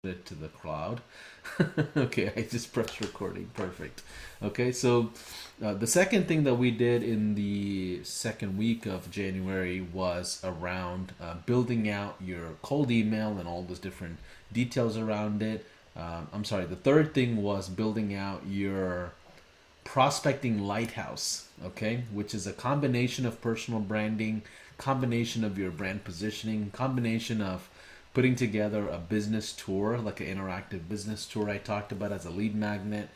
it to the cloud. Okay, I just pressed recording. Perfect. Okay, so the second thing that we did in the second week of January was around building out your cold email and all those different details around it. I'm sorry, the third thing was building out your prospecting lighthouse, okay, which is a combination of personal branding, combination of your brand positioning, combination of putting together a business tour, like an interactive business tour I talked about as a lead magnet.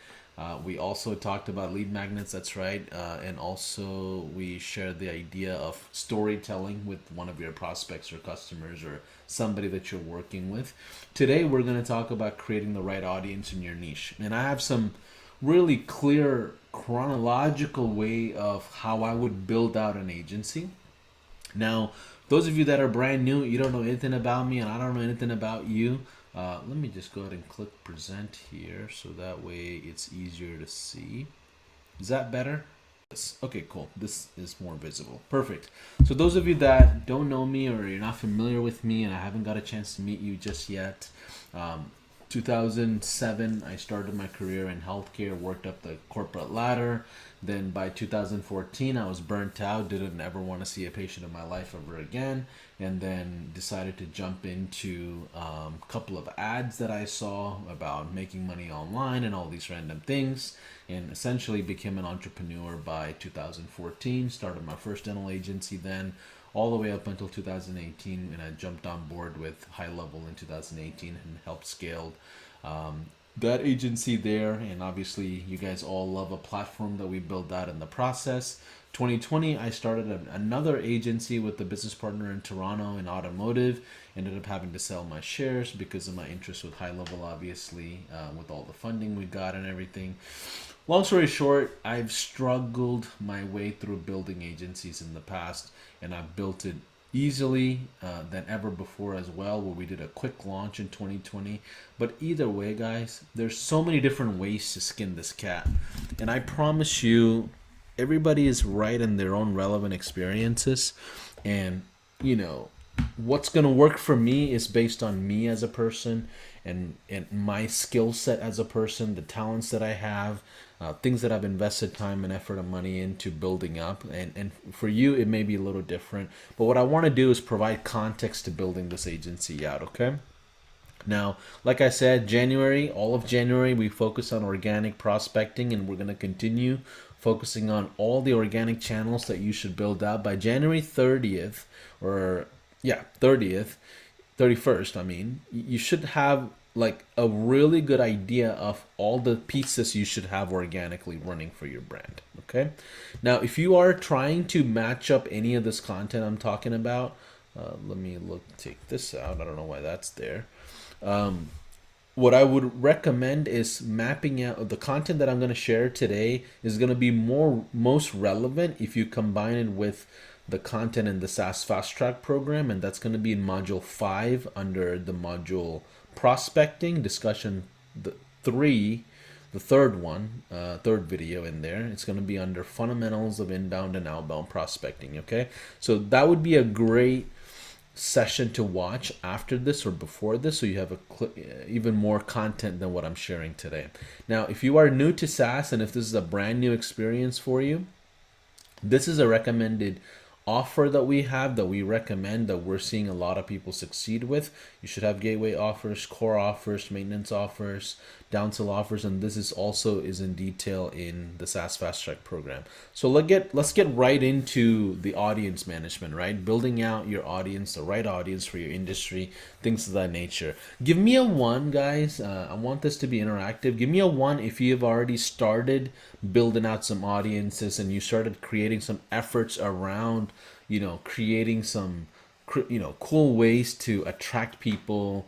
We also talked about lead magnets, that's right. And also, we shared the idea of storytelling with one of your prospects or customers or somebody that you're working with. Today, we're going to talk about creating the right audience in your niche. And I have some really clear chronological way of how I would build out an agency. Now, those of you that are brand new, you don't know anything about me, and I don't know anything about you. Let me just go ahead and click present here so that way it's easier to see. Is that better? Yes. Okay, cool. This is more visible. Perfect. So those of you that don't know me or you're not familiar with me and I haven't got a chance to meet you just yet, um, 2007, I started my career in healthcare, worked up the corporate ladder. Then by 2014, I was burnt out, didn't ever want to see a patient in my life ever again, and then decided to jump into a couple of ads that I saw about making money online and all these random things, and essentially became an entrepreneur by 2014. Started my first dental agency then, all the way up until 2018, and I jumped on board with High Level in 2018 and helped scale that agency there. And obviously, you guys all love a platform that we built out in the process. 2020, I started another agency with a business partner in Toronto in automotive. Ended up having to sell my shares because of my interest with High Level, obviously, with all the funding we got and everything. Long story short, I've struggled my way through building agencies in the past, and I've built it easily than ever before as well, where we did a quick launch in 2020. But either way, guys, there's so many different ways to skin this cat, and I promise you, everybody is right in their own relevant experiences, and you know what's going to work for me is based on me as a person and my skill set as a person, the talents that I have, things that I've invested time and effort and money into building up. And for you, it may be a little different. But what I want to do is provide context to building this agency out, okay? Now, like I said, January, all of January, we focus on organic prospecting, and we're going to continue focusing on all the organic channels that you should build out by January 30th, or yeah, 30th, 31st, I mean, you should have like a really good idea of all the pieces you should have organically running for your brand. Okay. Now, if you are trying to match up any of this content I'm talking about, let me take this out. I don't know why that's there. What I would recommend is mapping out the content that I'm going to share today is going to be most relevant if you combine it with the content in the SaaS Fast Track program, and that's going to be in module 5 under the module prospecting discussion the 3, the third one, third video in there. It's going to be under fundamentals of inbound and outbound prospecting. Okay, so that would be a great session to watch after this or before this, so you have even more content than what I'm sharing today. Now, if you are new to SaaS and if this is a brand new experience for you, this is a recommended offer that we have, that we recommend, that we're seeing a lot of people succeed with. You should have gateway offers, core offers, maintenance offers, downsell offers, and this is also in detail in the SaaS Fast Track program. So let's get right into the audience management, right? Building out your audience, the right audience for your industry, things of that nature. Give me a 1, guys. I want this to be interactive. Give me a 1 if you have already started building out some audiences and you started creating some efforts around, creating some, cool ways to attract people.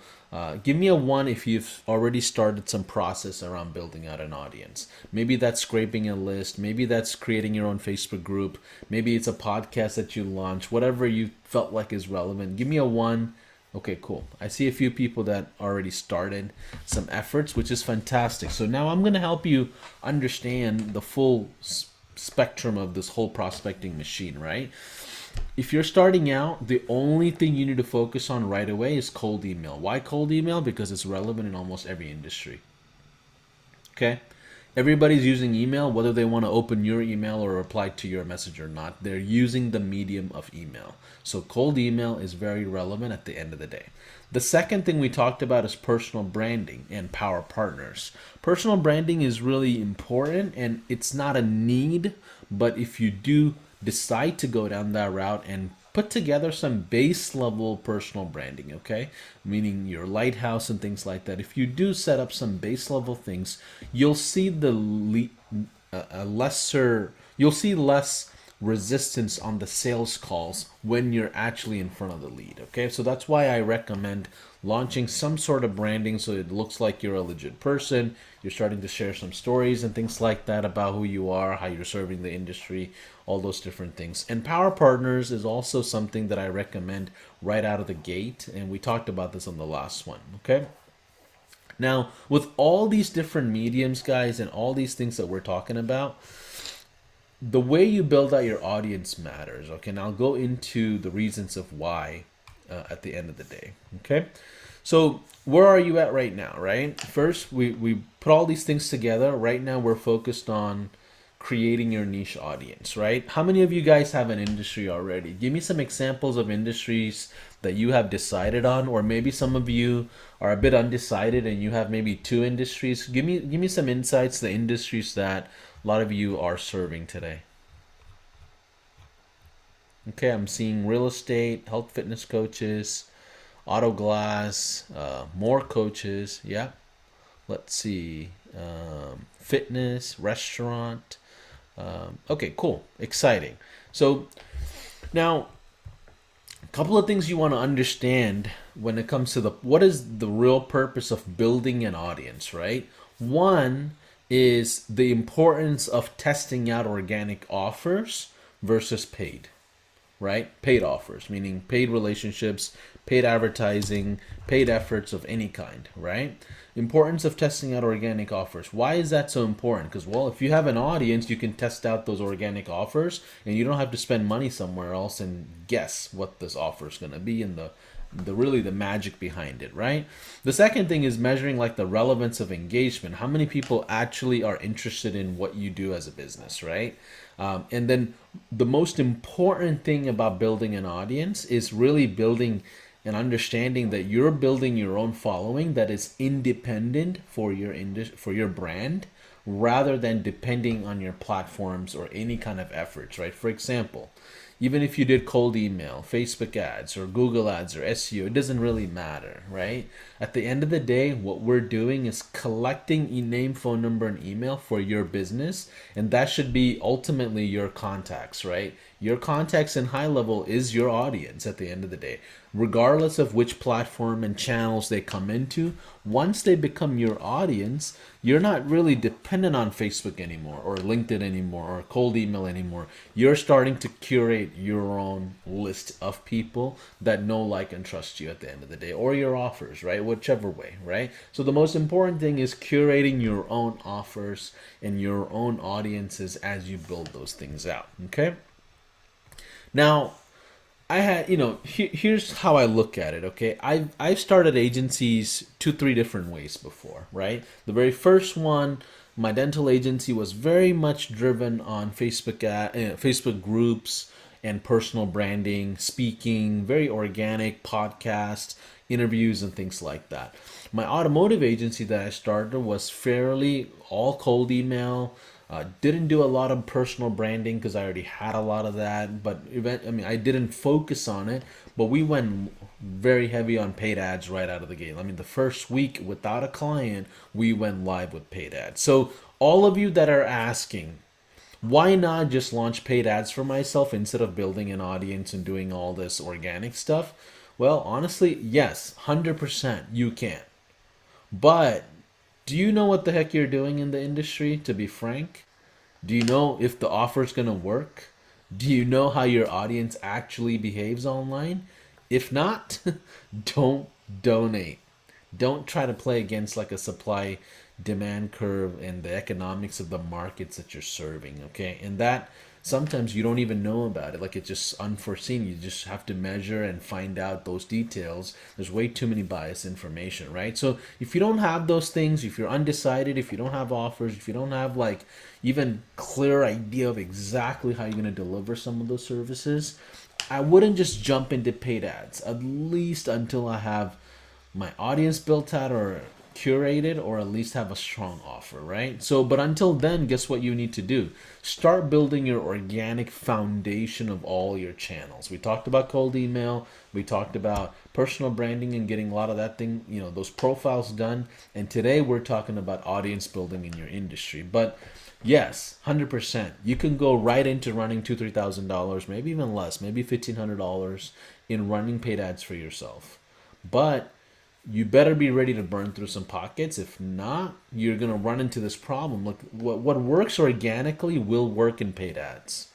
Give me a 1 if you've already started some process around building out an audience. Maybe that's scraping a list. Maybe that's creating your own Facebook group. Maybe it's a podcast that you launch. Whatever you felt like is relevant. Give me a 1. Okay, cool. I see a few people that already started some efforts, which is fantastic. So now I'm going to help you understand the full spectrum of this whole prospecting machine, right? if you're starting out, the only thing you need to focus on right away is cold email. Why cold email? Because it's relevant in almost every industry. Okay? Everybody's using email, whether they want to open your email or reply to your message or not. They're using the medium of email. So cold email is very relevant at the end of the day. The second thing we talked about is personal branding and power partners. Personal branding is really important and it's not a need, but if you do decide to go down that route and put together some base level personal branding, okay? Meaning your lighthouse and things like that. If you do set up some base level things, you'll see you'll see less resistance on the sales calls when you're actually in front of the lead, okay? So that's why I recommend launching some sort of branding so it looks like you're a legit person. You're starting to share some stories and things like that about who you are, how you're serving the industry, all those different things. And power partners is also something that I recommend right out of the gate, and we talked about this on the last one, okay? Now, with all these different mediums, guys, and all these things that we're talking about, the way you build out your audience matters, okay? And I'll go into the reasons of why at the end of the day, okay? So where are you at right now, right? First, we put all these things together. Right now, we're focused on creating your niche audience, right? How many of you guys have an industry already? Give me some examples of industries that you have decided on, or maybe some of you are a bit undecided and you have maybe two industries. Give me some insights, the industries that a lot of you are serving today. Okay, I'm seeing real estate, health fitness coaches, auto glass, more coaches. Yeah, let's see, fitness, restaurant. Okay, cool, exciting. So now, a couple of things you want to understand when it comes to what is the real purpose of building an audience, right? One is the importance of testing out organic offers versus paid, right? Paid offers, meaning paid relationships, paid advertising, paid efforts of any kind, right? Importance of testing out organic offers. Why is that so important? Because, well, if you have an audience, you can test out those organic offers and you don't have to spend money somewhere else and guess what this offer is going to be and the magic behind it, right? The second thing is measuring like the relevance of engagement. How many people actually are interested in what you do as a business, right? And then the most important thing about building an audience is really building and understanding that you're building your own following that is independent for your brand, rather than depending on your platforms or any kind of efforts, right? For example, even if you did cold email, Facebook ads, or Google ads, or SEO, it doesn't really matter, right? At the end of the day, what we're doing is collecting a name, phone number, and email for your business, and that should be ultimately your contacts, right? Your contacts in high level is your audience at the end of the day. Regardless of which platform and channels they come into, once they become your audience, you're not really dependent on Facebook anymore, or LinkedIn anymore, or cold email anymore. You're starting to curate your own list of people that know, like, and trust you at the end of the day, or your offers, right? Whichever way, right? So the most important thing is curating your own offers and your own audiences as you build those things out, okay? Now, I had, here's how I look at it, okay? I've started agencies 2-3 different ways before, right? The very first one, my dental agency, was very much driven on Facebook groups and personal branding, speaking, very organic, podcasts, interviews, and things like that. My automotive agency that I started was fairly all cold email. Didn't do a lot of personal branding because I already had a lot of that, but I didn't focus on it, but we went very heavy on paid ads right out of the gate. I mean, the first week without a client, we went live with paid ads. So all of you that are asking, why not just launch paid ads for myself instead of building an audience and doing all this organic stuff? Well, honestly, yes, 100% you can. But do you know what the heck you're doing in the industry, to be frank? Do you know if the offer is going to work? Do you know how your audience actually behaves online? If not, don't donate. Don't try to play against like a supply demand curve and the economics of the markets that you're serving, okay? And sometimes you don't even know about it. Like, it's just unforeseen. You just have to measure and find out those details. There's way too many biased information, right? So if you don't have those things, if you're undecided, if you don't have offers, if you don't have like even clear idea of exactly how you're going to deliver some of those services, I wouldn't just jump into paid ads, at least until I have my audience built out or curated, or at least have a strong offer, right? So, but until then, guess what you need to do? Start building your organic foundation of all your channels. We talked about cold email, we talked about personal branding and getting a lot of that thing, those profiles done. And today we're talking about audience building in your industry. But yes, 100%. You can go right into running $2,000, $3,000, maybe even less, maybe $1,500 in running paid ads for yourself. But you better be ready to burn through some pockets. If not, you're going to run into this problem. Look, what works organically will work in paid ads.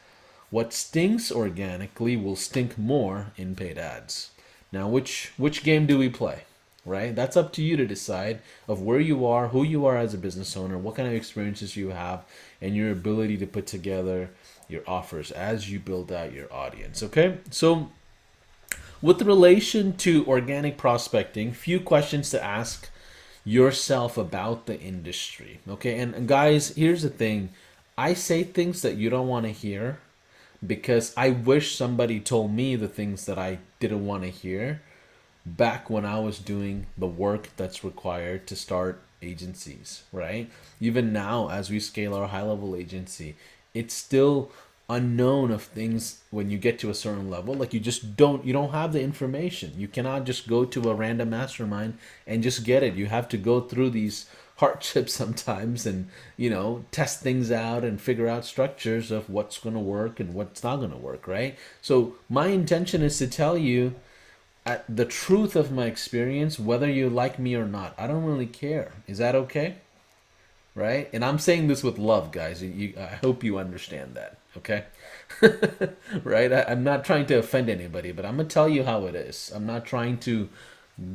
What stinks organically will stink more in paid ads. Now, which game do we play? Right? That's up to you to decide of where you are, who you are as a business owner, what kind of experiences you have, and your ability to put together your offers as you build out your audience. Okay? So, with relation to organic prospecting, few questions to ask yourself about the industry. Okay, and guys, here's the thing. I say things that you don't want to hear because I wish somebody told me the things that I didn't want to hear back when I was doing the work that's required to start agencies, right? Even now, as we scale our high-level agency, it's still unknown of things when you get to a certain level. Like, you don't have the information. You cannot just go to a random mastermind and just get it. You have to go through these hardships sometimes and test things out and figure out structures of what's going to work and what's not going to work, right? So my intention is to tell you the truth of my experience, whether you like me or not. I don't really care. Is that okay? Right? And I'm saying this with love, guys. I hope you understand that. Okay? Right? I'm not trying to offend anybody, but I'm going to tell you how it is. I'm not trying to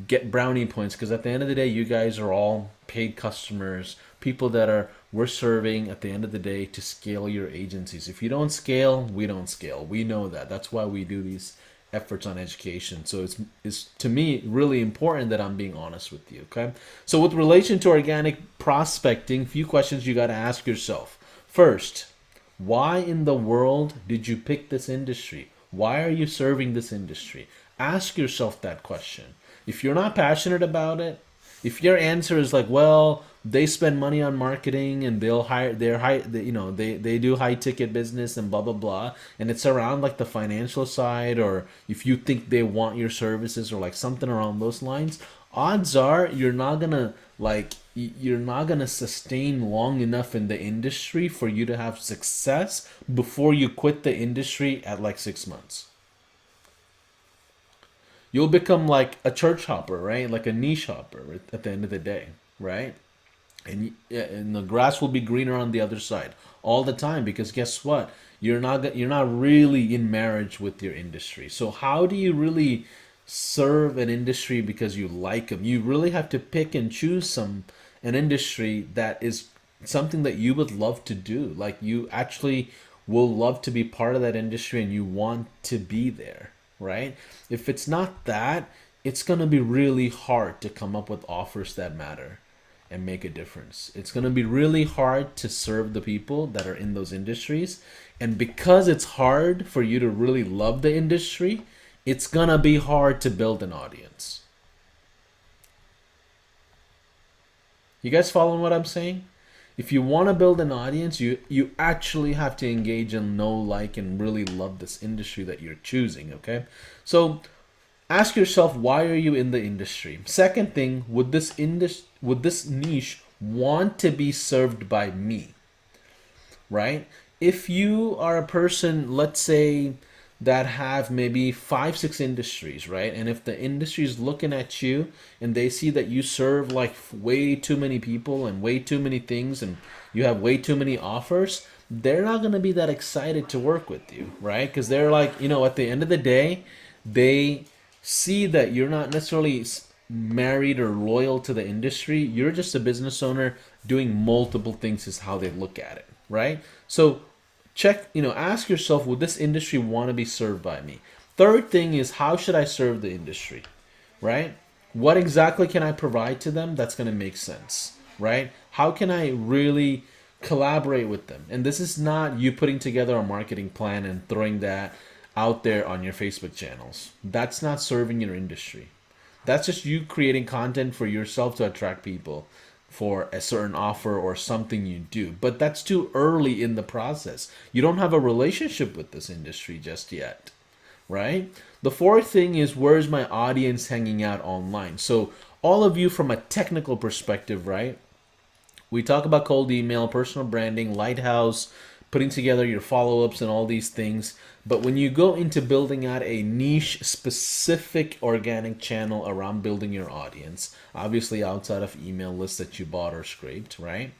get brownie points, because at the end of the day, you guys are all paid customers, people that we're serving at the end of the day to scale your agencies. If you don't scale, we don't scale. We know that. That's why we do these efforts on education. So it's to me really important that I'm being honest with you. Okay, so with relation to organic prospecting, few questions you got to ask yourself. First, why in the world did you pick this industry? Why are you serving this industry? Ask yourself that question. If you're not passionate about it, if your answer is like, well, they spend money on marketing and they do high ticket business and blah blah blah, and it's around like the financial side, or if you think they want your services or like something around those lines, odds are you're not gonna sustain long enough in the industry for you to have success before you quit the industry at like 6 months. You'll become like a church hopper, right? Like a niche hopper at the end of the day, right? And the grass will be greener on the other side all the time, because guess what? You're not really in marriage with your industry. So how do you really serve an industry because you like them? You really have to pick and choose an industry that is something that you would love to do. Like, you actually will love to be part of that industry and you want to be there, right? If it's not that, it's going to be really hard to come up with offers that matter and make a difference. It's going to be really hard to serve the people that are in those industries. And because it's hard for you to really love the industry, it's going to be hard to build an audience. You guys following what I'm saying? If you want to build an audience, you actually have to engage and know, like, and really love this industry that you're choosing, okay? So ask yourself, why are you in the industry? Second thing, would this niche want to be served by me? Right? If you are a person, let's say, that have maybe 5-6 industries, right? And if the industry is looking at you and they see that you serve like way too many people and way too many things and you have way too many offers, they're not going to be that excited to work with you, right? Because they're like, at the end of the day, they see that you're not necessarily married or loyal to the industry. You're just a business owner doing multiple things is how they look at it, right? So check, ask yourself, would this industry want to be served by me? Third thing is, how should I serve the industry, right? What exactly can I provide to them that's going to make sense, right? How can I really collaborate with them? And this is not you putting together a marketing plan and throwing that out there on your Facebook channels. That's not serving your industry. That's just you creating content for yourself to attract people for a certain offer or something you do. But that's too early in the process. You don't have a relationship with this industry just yet, right? The fourth thing is, where's my audience hanging out online? So all of you from a technical perspective, right? We talk about cold email, personal branding, lighthouse, putting together your follow-ups and all these things. But when you go into building out a niche specific organic channel around building your audience, obviously outside of email lists that you bought or scraped, right?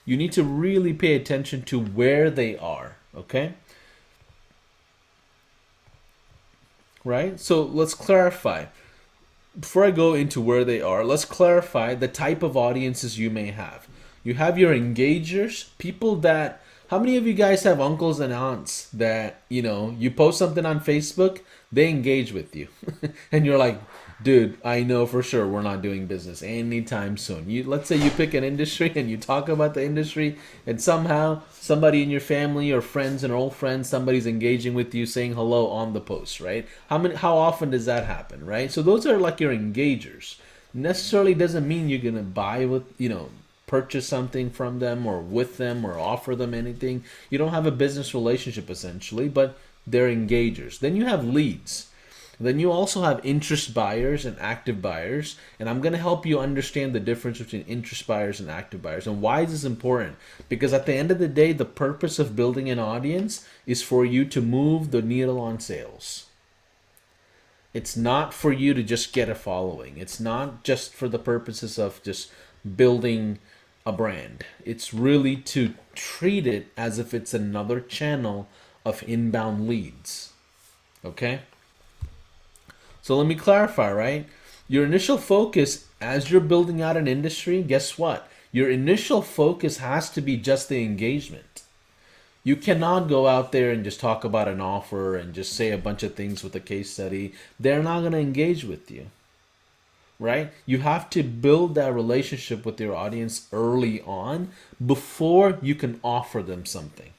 You need to really pay attention to where they are, okay? Right? So let's clarify. Before I go into where they are, let's clarify the type of audiences you may have. You have your engagers, people that, how many of you guys have uncles and aunts that, you post something on Facebook, they engage with you. And you're like, dude, I know for sure we're not doing business anytime soon. Let's say you pick an industry and you talk about the industry, and somehow somebody in your family or friends and old friends, somebody's engaging with you, saying hello on the post, right? How often does that happen, right? So those are like your engagers. Necessarily doesn't mean you're gonna buy with, purchase something from them or with them or offer them anything. You don't have a business relationship essentially, but they're engagers. Then you have leads. Then you also have interest buyers and active buyers. And I'm going to help you understand the difference between interest buyers and active buyers. And why is this important? Because at the end of the day, the purpose of building an audience is for you to move the needle on sales. It's not for you to just get a following. It's not just for the purposes of just building a brand. It's really to treat it as if it's another channel of inbound leads. Okay? So let me clarify, right? Your initial focus as you're building out an industry, guess what? Your initial focus has to be just the engagement. You cannot go out there and just talk about an offer and just say a bunch of things with a case study. They're not going to engage with you. Right? You have to build that relationship with your audience early on before you can offer them something.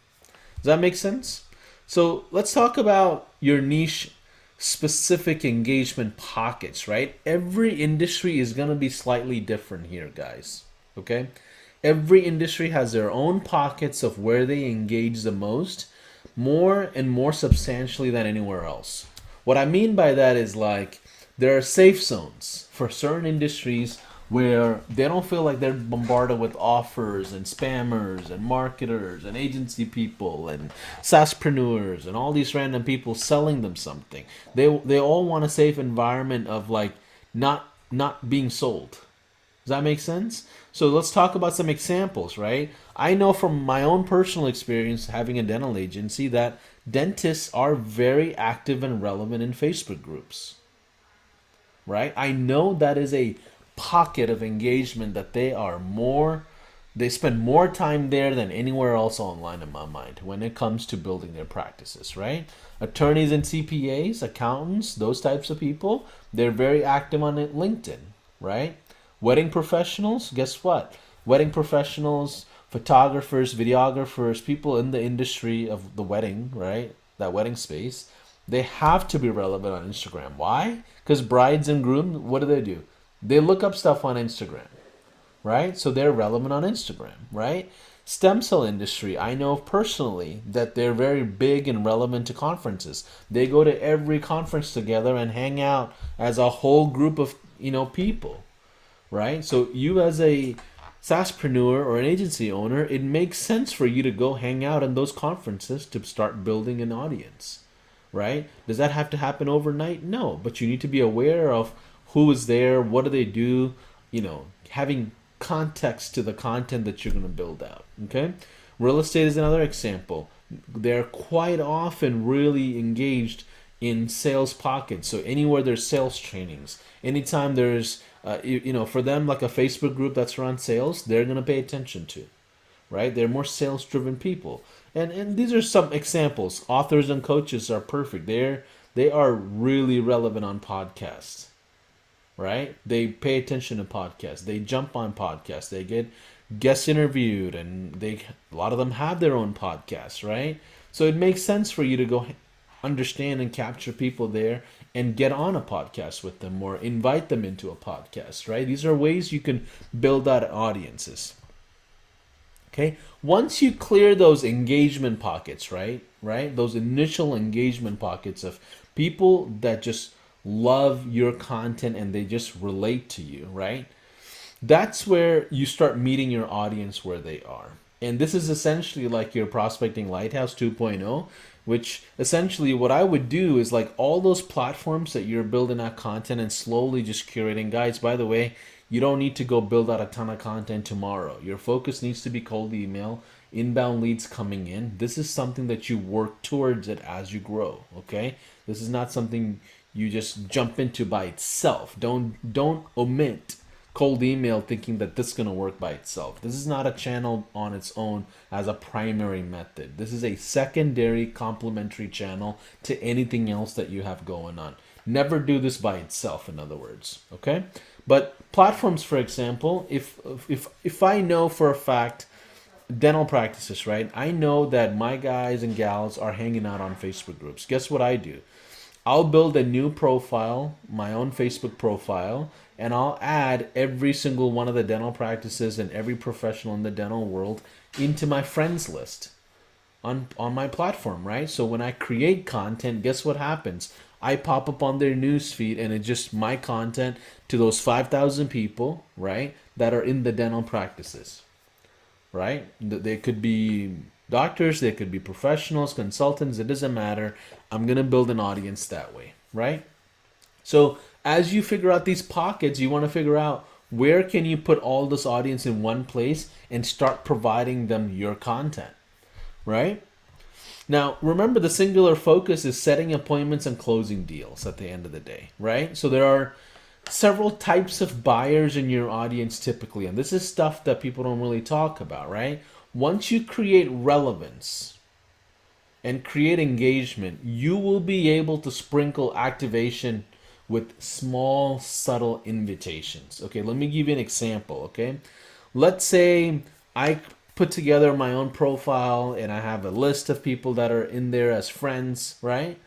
Does that make sense? So let's talk about your niche specific engagement pockets, right? Every industry is going to be slightly different here, guys. Okay? Every industry has their own pockets of where they engage the most, more and more substantially than anywhere else. What I mean by that is like, there are safe zones for certain industries where they don't feel like they're bombarded with offers and spammers and marketers and agency people and SaaSpreneurs and all these random people selling them something. They all want a safe environment of like not being sold. Does that make sense? So let's talk about some examples, right? I know from my own personal experience having a dental agency that dentists are very active and relevant in Facebook groups. Right? I know that is a pocket of engagement that they spend more time there than anywhere else online in my mind when it comes to building their practices, right? Attorneys and CPAs, accountants, those types of people, they're very active on LinkedIn, right? Wedding professionals, guess what? Wedding professionals, photographers, videographers, people in the industry of the wedding, right? That wedding space, they have to be relevant on Instagram. Why? Because brides and grooms, what do? They look up stuff on Instagram, right? So they're relevant on Instagram, right? Stem cell industry, I know personally that they're very big and relevant to conferences. They go to every conference together and hang out as a whole group of, people, right? So you as a SaaSpreneur or an agency owner, it makes sense for you to go hang out in those conferences to start building an audience. Right? Does that have to happen overnight? No, but you need to be aware of who is there, what do they do, having context to the content that you're going to build out. Okay? Real estate is another example. They're quite often really engaged in sales pockets. So anywhere there's sales trainings, anytime there's, for them, like a Facebook group that's around sales, they're going to pay attention to. right? They're more sales driven people. And these are some examples. Authors and coaches are perfect. They are really relevant on podcasts, right? They pay attention to podcasts. They jump on podcasts. They get guest interviewed, and a lot of them have their own podcasts, right? So it makes sense for you to go understand and capture people there and get on a podcast with them or invite them into a podcast, right? These are ways you can build out audiences. Okay, once you clear those engagement pockets, right, those initial engagement pockets of people that just love your content and they just relate to you, right? That's where you start meeting your audience where they are. And this is essentially like your prospecting lighthouse 2.0, which essentially what I would do is like all those platforms that you're building out content and slowly just curating. Guys, by the way, you don't need to go build out a ton of content tomorrow. Your focus needs to be cold email, inbound leads coming in. This is something that you work towards it as you grow, okay? This is not something you just jump into by itself. Don't omit cold email thinking that this is going to work by itself. This is not a channel on its own as a primary method. This is a secondary complementary channel to anything else that you have going on. Never do this by itself, in other words, okay? But platforms, for example, if I know for a fact dental practices, right? I know that my guys and gals are hanging out on Facebook groups. Guess what I do? I'll build a new profile, my own Facebook profile, and I'll add every single one of the dental practices and every professional in the dental world into my friends list on my platform, right? So when I create content, guess what happens? I pop up on their newsfeed and it's just my content to those 5,000 people, right, that are in the dental practices, right? They could be doctors, they could be professionals, consultants, it doesn't matter. I'm going to build an audience that way, right? So as you figure out these pockets, you want to figure out where can you put all this audience in one place and start providing them your content, right? Now, remember the singular focus is setting appointments and closing deals at the end of the day, right? So there are several types of buyers in your audience typically, and this is stuff that people don't really talk about, right? Once you create relevance and create engagement, you will be able to sprinkle activation with small, subtle invitations. Okay, let me give you an example, okay? Let's say I put together my own profile and I have a list of people that are in there as friends, right?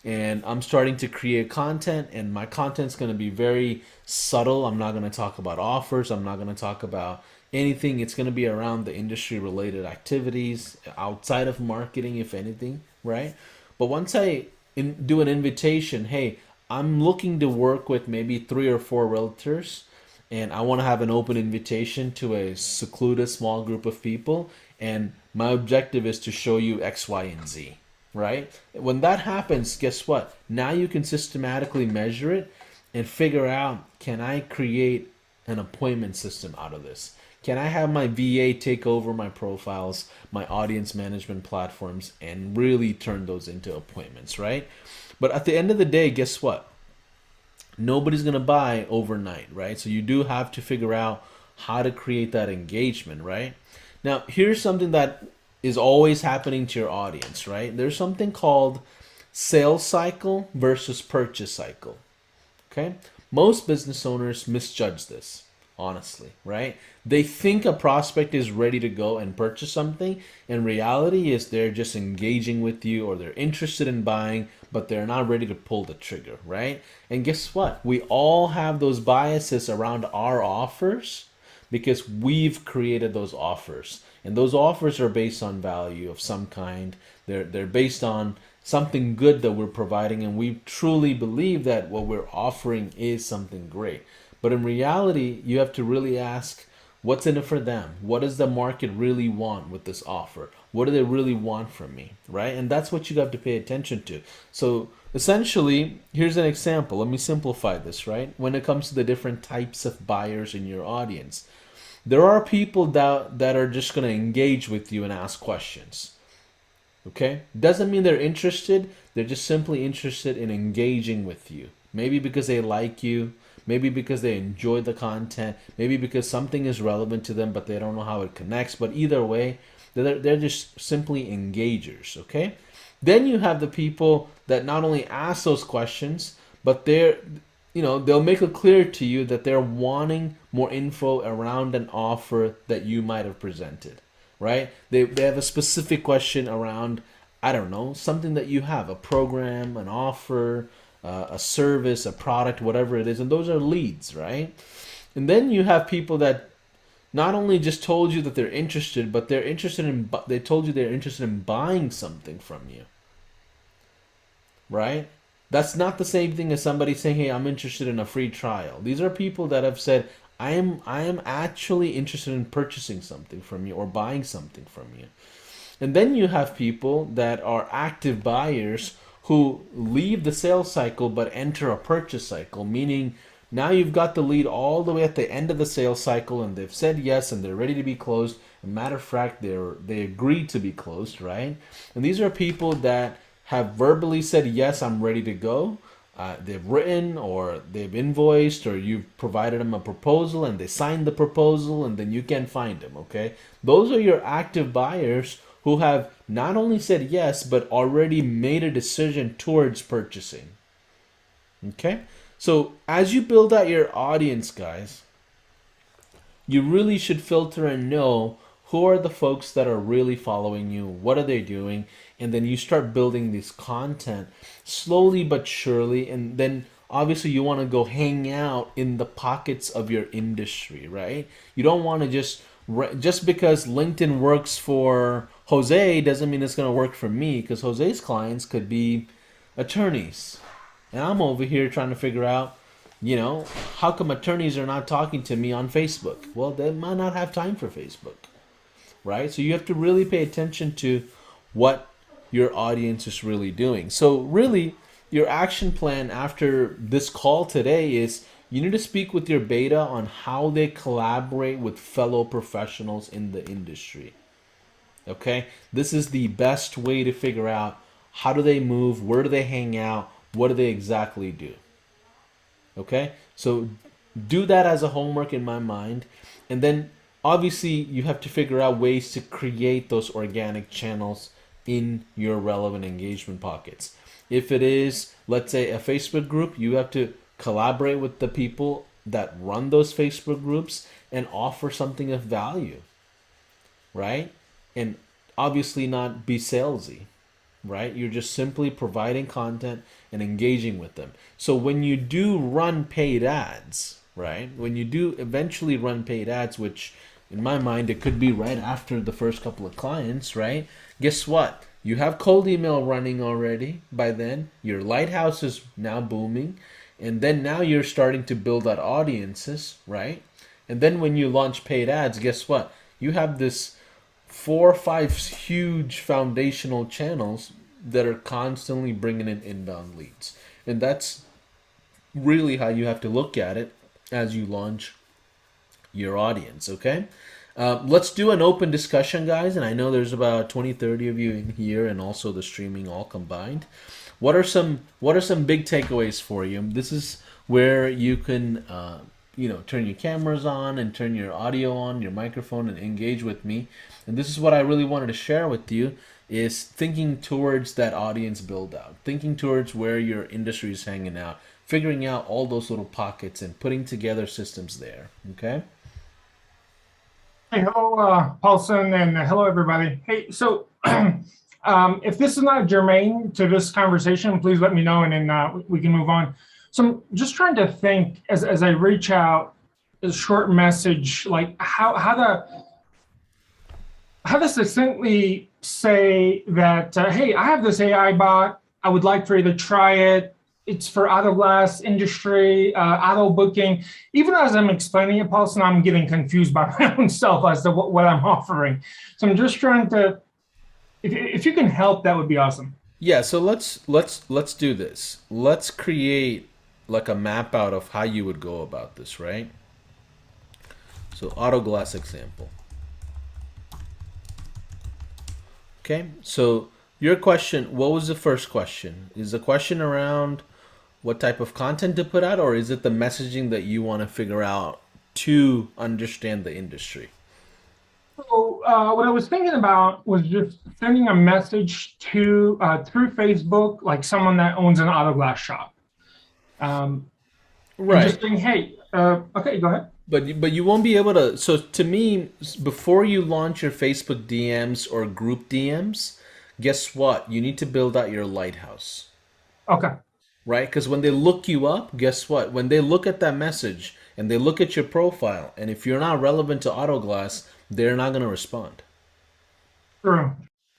And I'm starting to create content, and my content's going to be very subtle. I'm not going to talk about offers. I'm not going to talk about anything. It's going to be around the industry related activities outside of marketing, if anything, right? But once I do an invitation, hey, I'm looking to work with maybe 3 or 4 realtors, and I want to have an open invitation to a secluded small group of people, and my objective is to show you X, Y, and Z, right? When that happens, guess what? Now you can systematically measure it and figure out, can I create an appointment system out of this? Can I have my VA take over my profiles, my audience management platforms, and really turn those into appointments, right? But at the end of the day, guess what? Nobody's going to buy overnight, right? So you do have to figure out how to create that engagement, right? Now, here's something that is always happening to your audience, right? There's something called sales cycle versus purchase cycle, okay? Most business owners misjudge this, honestly, right? They think a prospect is ready to go and purchase something. In reality is they're just engaging with you, or they're interested in buying, but they're not ready to pull the trigger, right? And guess what? We all have those biases around our offers because we've created those offers. And those offers are based on value of some kind. They're based on something good that we're providing, and we truly believe that what we're offering is something great. But in reality, you have to really ask, what's in it for them? What does the market really want with this offer? What do they really want from me, right? And that's what you have to pay attention to. So essentially, here's an example. Let me simplify this, right? When it comes to the different types of buyers in your audience, there are people that are just going to engage with you and ask questions. Okay? Doesn't mean they're interested. They're just simply interested in engaging with you. Maybe because they like you. maybe because they enjoy the content, maybe because something is relevant to them, but they don't know how it connects. But either way, they're just simply engagers, okay? Then you have the people that not only ask those questions, but they'll make it clear to you that they're wanting more info around an offer that you might have presented, right? They have a specific question around, I don't know, something that you have, a program, an offer, a service, a product, whatever it is, and those are leads, right? And then you have people that not only just told you that they're interested, but they told you they're interested in buying something from you, right? That's not the same thing as somebody saying, "Hey, I'm interested in a free trial." These are people that have said, I am actually interested in purchasing something from you or buying something from you." And then you have people that are active buyers who leave the sales cycle but enter a purchase cycle, meaning now you've got the lead all the way at the end of the sales cycle and they've said yes and they're ready to be closed. As a matter of fact, they agreed to be closed, right? And these are people that have verbally said, "Yes, I'm ready to go." They've written or they've invoiced or you've provided them a proposal and they signed the proposal and then you can find them, okay? Those are your active buyers who have not only said yes, but already made a decision towards purchasing, okay? So as you build out your audience, guys, you really should filter and know who are the folks that are really following you, what are they doing, and then you start building this content slowly but surely, and then obviously you want to go hang out in the pockets of your industry, right? You don't want to just because LinkedIn works for Jose doesn't mean it's going to work for me, because Jose's clients could be attorneys. And I'm over here trying to figure out, how come attorneys are not talking to me on Facebook? Well, they might not have time for Facebook, right? So you have to really pay attention to what your audience is really doing. So really, your action plan after this call today is you need to speak with your beta on how they collaborate with fellow professionals in the industry. Okay? This is the best way to figure out how do they move, where do they hang out, what do they exactly do. Okay? So do that as a homework in my mind. And then obviously you have to figure out ways to create those organic channels in your relevant engagement pockets. If it is, let's say, a Facebook group, you have to collaborate with the people that run those Facebook groups and offer something of value, right? And obviously not be salesy, right? You're just simply providing content and engaging with them. So when you do run paid ads, right? When you do eventually run paid ads, which in my mind, it could be right after the first couple of clients, right? Guess what? You have cold email running already by then. Your lighthouse is now booming. And then now you're starting to build out audiences, right? And then when you launch paid ads, guess what? You have this 4 or 5 huge foundational channels that are constantly bringing in inbound leads. And that's really how you have to look at it as you launch your audience, okay? Let's do an open discussion, guys. And I know there's about 20, 30 of you in here and also the streaming all combined. What are some big takeaways for you? This is where you can turn your cameras on and turn your audio on, your microphone, and engage with me. And this is what I really wanted to share with you, is thinking towards that audience build out, thinking towards where your industry is hanging out, figuring out all those little pockets and putting together systems there, okay? Hey, hello, Paulson, and hello, everybody. Hey, so if this is not germane to this conversation, please let me know, and then we can move on. So I'm just trying to think as I reach out, a short message, like how to succinctly say that, hey, I have this AI bot. I would like for you to try it. It's for auto glass industry, auto booking. Even as I'm explaining it, Paulson, I'm getting confused by my own self as to what I'm offering. So I'm just trying to, if you can help, that would be awesome. Yeah, so let's do this. Let's create like a map out of how you would go about this, right? So auto glass example. Okay, so your question, what was the first question? Is the question around what type of content to put out, or is it the messaging that you want to figure out to understand the industry? So what I was thinking about was just sending a message to through Facebook, like someone that owns an auto glass shop, um, and just Right. saying, "Hey, okay, go ahead." But you won't be able to. So to me, before you launch your Facebook DMs or group DMs, guess what? You need to build out your lighthouse, Okay, right? Because when they look you up, guess what? When they look at that message and they look at your profile, and if you're not relevant to Autoglass, they're not going to respond, true.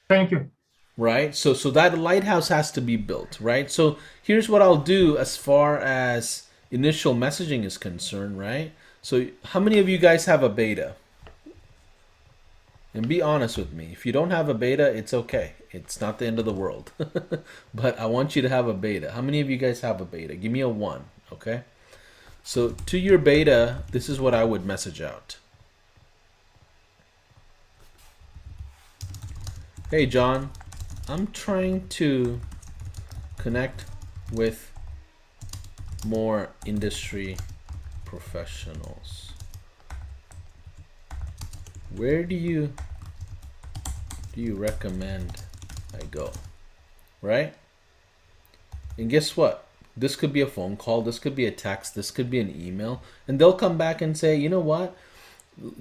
Thank you. right? So that lighthouse has to be built, right? So here's what I'll do as far as initial messaging is concerned, right? So how many of you guys have a beta? And be honest with me. If you don't have a beta, it's okay. It's not the end of the world. But I want you to have a beta. How many of you guys have a beta? Give me a one, okay? So to your beta, this is what I would message out. Hey, John, I'm trying to connect with more industry professionals. Where do you recommend I go? Right? And guess what? This could be a phone call, this could be a text, this could be an email, and they'll come back and say, you know what?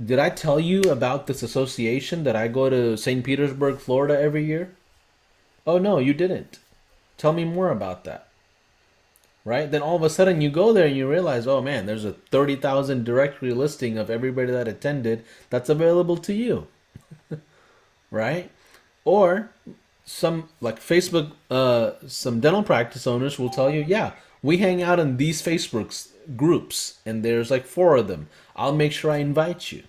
Did I tell you about this association that I go to St. Petersburg, Florida every year? Oh, no, you didn't. Tell me more about that. Right? Then all of a sudden you go there and you realize, oh man, there's a 30,000 directory listing of everybody that attended that's available to you. Right? Or some like Facebook, some dental practice owners will tell you, yeah, we hang out in these Facebook groups and there's like four of them. I'll make sure I invite you.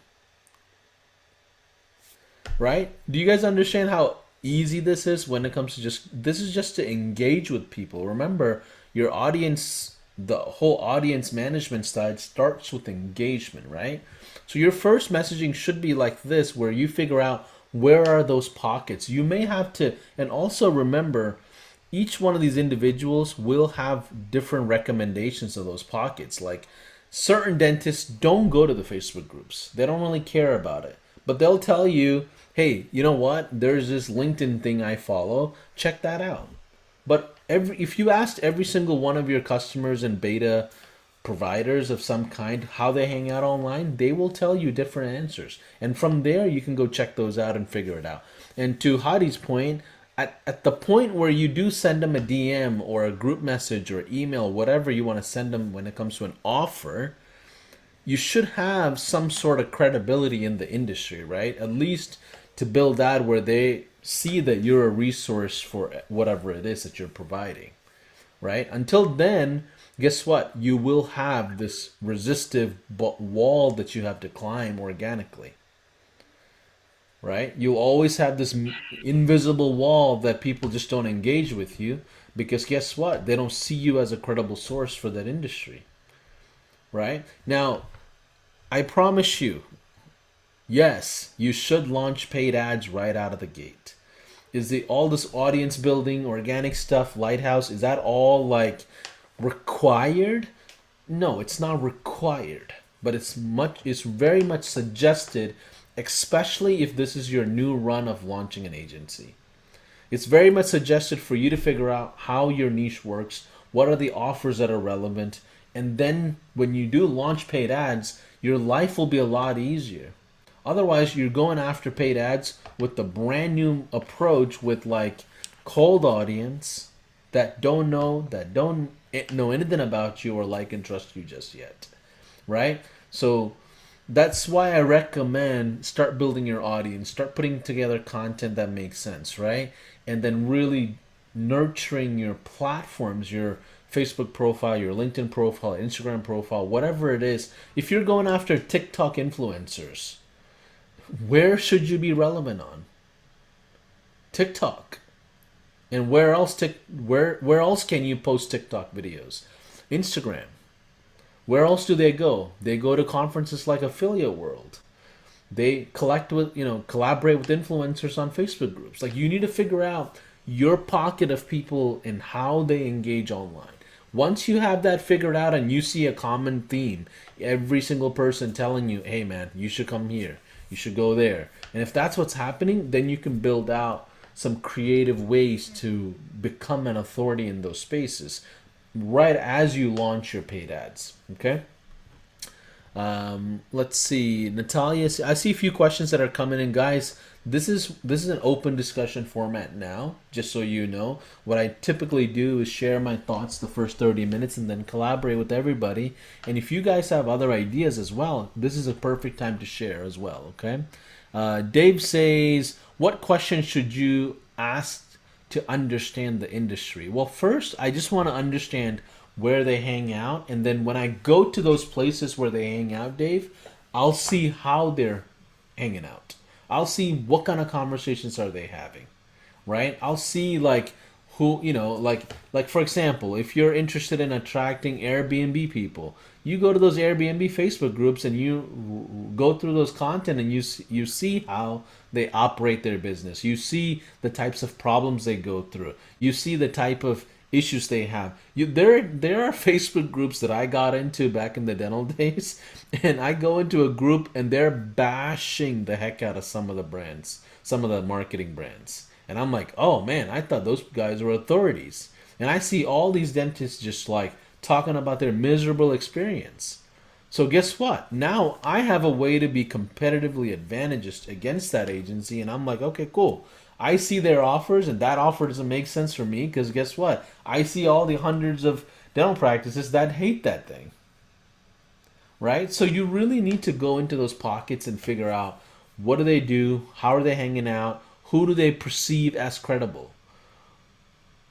Right? Do you guys understand how easy this is when it comes to this is just to engage with people. Remember, your audience, the whole audience management side starts with engagement, right? So your first messaging should be like this, where you figure out where are those pockets. You may have to, and also remember, each one of these individuals will have different recommendations of those pockets. Like certain dentists don't go to the Facebook groups. They don't really care about it. But they'll tell you, hey, you know what? There's this LinkedIn thing I follow. Check that out. But if you asked every single one of your customers and beta providers of some kind how they hang out online, they will tell you different answers. And from there, you can go check those out and figure it out. And to Hadi's point, at the point where you do send them a DM or a group message or email, whatever you want to send them when it comes to an offer, you should have some sort of credibility in the industry, right? At least to build that where they see that you're a resource for whatever it is that you're providing, right? Until then, guess what? You will have this resistive wall that you have to climb organically, right? You'll always have this invisible wall that people just don't engage with you because guess what? They don't see you as a credible source for that industry, right? Now, I promise you, yes, you should launch paid ads right out of the gate. Is the all this audience building, organic stuff, Lighthouse, is that all like required? No, it's not required, but it's very much suggested, especially if this is your new run of launching an agency. It's very much suggested for you to figure out how your niche works, what are the offers that are relevant, and then when you do launch paid ads, your life will be a lot easier. Otherwise, you're going after paid ads with the brand new approach with like cold audience that don't know anything about you or like and trust you just yet, right? So that's why I recommend start building your audience, start putting together content that makes sense, right? And then really nurturing your platforms, your Facebook profile, your LinkedIn profile, Instagram profile, whatever it is. If you're going after TikTok influencers, where should you be relevant on? TikTok. And where else where else can you post TikTok videos? Instagram. Where else do they go? They go to conferences like Affiliate World. They collaborate with influencers on Facebook groups. Like you need to figure out your pocket of people and how they engage online. Once you have that figured out and you see a common theme, every single person telling you, hey man, you should come here, you should go there. And if that's what's happening, then you can build out some creative ways to become an authority in those spaces right as you launch your paid ads. Okay? Let's see, Natalia. I see a few questions that are coming in, guys. This is an open discussion format now. Just so you know, what I typically do is share my thoughts the first 30 minutes and then collaborate with everybody. And if you guys have other ideas as well, this is a perfect time to share as well. Okay. Dave says, "What questions should you ask to understand the industry?" Well, first, I just want to understand where they hang out, and then when I go to those places where they hang out, Dave, I'll see how they're hanging out. I'll see what kind of conversations are they having, right? I'll see like who, like for example, if you're interested in attracting Airbnb people, you go to those Airbnb Facebook groups and you go through those content and you see how they operate their business. You see the types of problems they go through. You see the type of issues they have. There are Facebook groups that I got into back in the dental days, and I go into a group and they're bashing the heck out of some of the brands, some of the marketing brands. And I'm like, oh man, I thought those guys were authorities. And I see all these dentists just like talking about their miserable experience. So guess what? Now I have a way to be competitively advantaged against that agency, and I'm like, okay, cool. I see their offers, and that offer doesn't make sense for me because guess what? I see all the hundreds of dental practices that hate that thing. Right? So you really need to go into those pockets and figure out what do they do, how are they hanging out, who do they perceive as credible.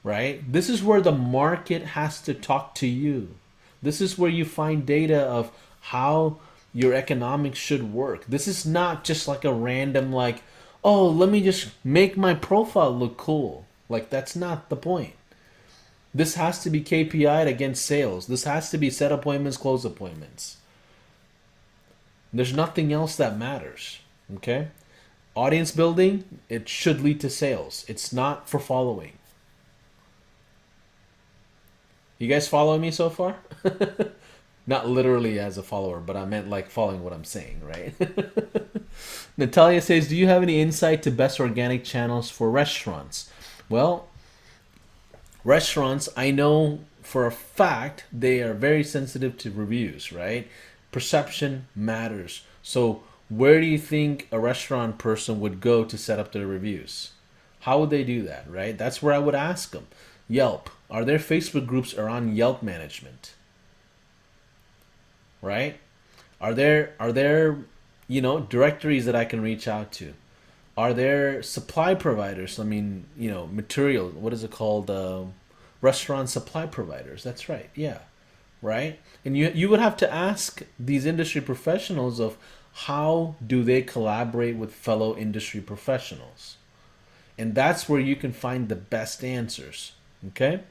Right? This is where the market has to talk to you. This is where you find data of how your economics should work. This is not just like a random like, oh, let me just make my profile look cool. Like, that's not the point. This has to be KPI'd against sales. This has to be set appointments, close appointments. There's nothing else that matters. Okay? Audience building, it should lead to sales. It's not for following. You guys following me so far? Not literally as a follower, but I meant like following what I'm saying, right? Natalia says, do you have any insight to best organic channels for restaurants? Well, restaurants, I know for a fact they are very sensitive to reviews, right? Perception matters. So where do you think a restaurant person would go to set up their reviews? How would they do that, right? That's where I would ask them. Yelp. Are there Facebook groups around Yelp management? Right? Are there directories that I can reach out to? Are there supply providers? I mean, material. What is it called? Restaurant supply providers. That's right. Yeah. Right? And you would have to ask these industry professionals of how do they collaborate with fellow industry professionals? And that's where you can find the best answers. Okay?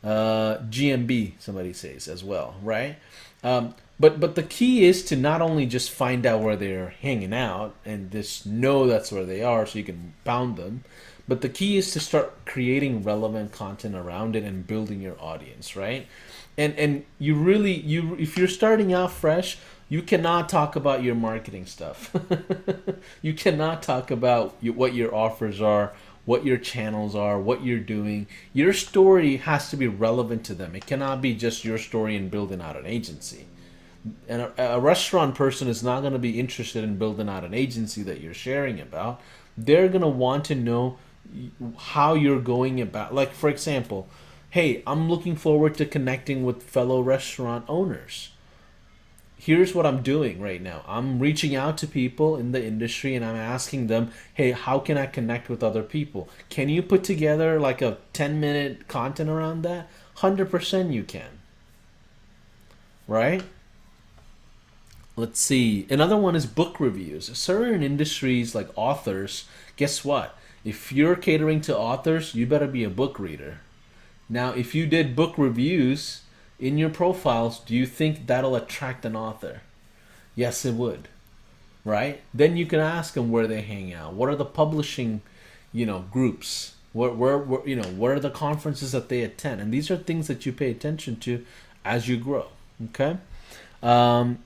GMB, somebody says as well, right? But the key is to not only just find out where they're hanging out and just know that's where they are so you can pound them, but the key is to start creating relevant content around it and building your audience, right? And if you're starting out fresh, you cannot talk about your marketing stuff. You cannot talk about what your offers are, what your channels are, what you're doing. Your story has to be relevant to them. It cannot be just your story and building out an agency. And a restaurant person is not going to be interested in building out an agency that you're sharing about. They're going to want to know how you're going about. Like, for example, hey, I'm looking forward to connecting with fellow restaurant owners. Here's what I'm doing right now. I'm reaching out to people in the industry and I'm asking them, hey, how can I connect with other people? Can you put together like a 10-minute content around that? 100% you can. Right? Let's see. Another one is book reviews. Certain industries like authors, guess what? If you're catering to authors, you better be a book reader. Now, if you did book reviews in your profiles, do you think that'll attract an author? Yes, it would. Right? Then you can ask them where they hang out. What are the publishing, groups? what are the conferences that they attend, and these are things that you pay attention to as you grow. Okay.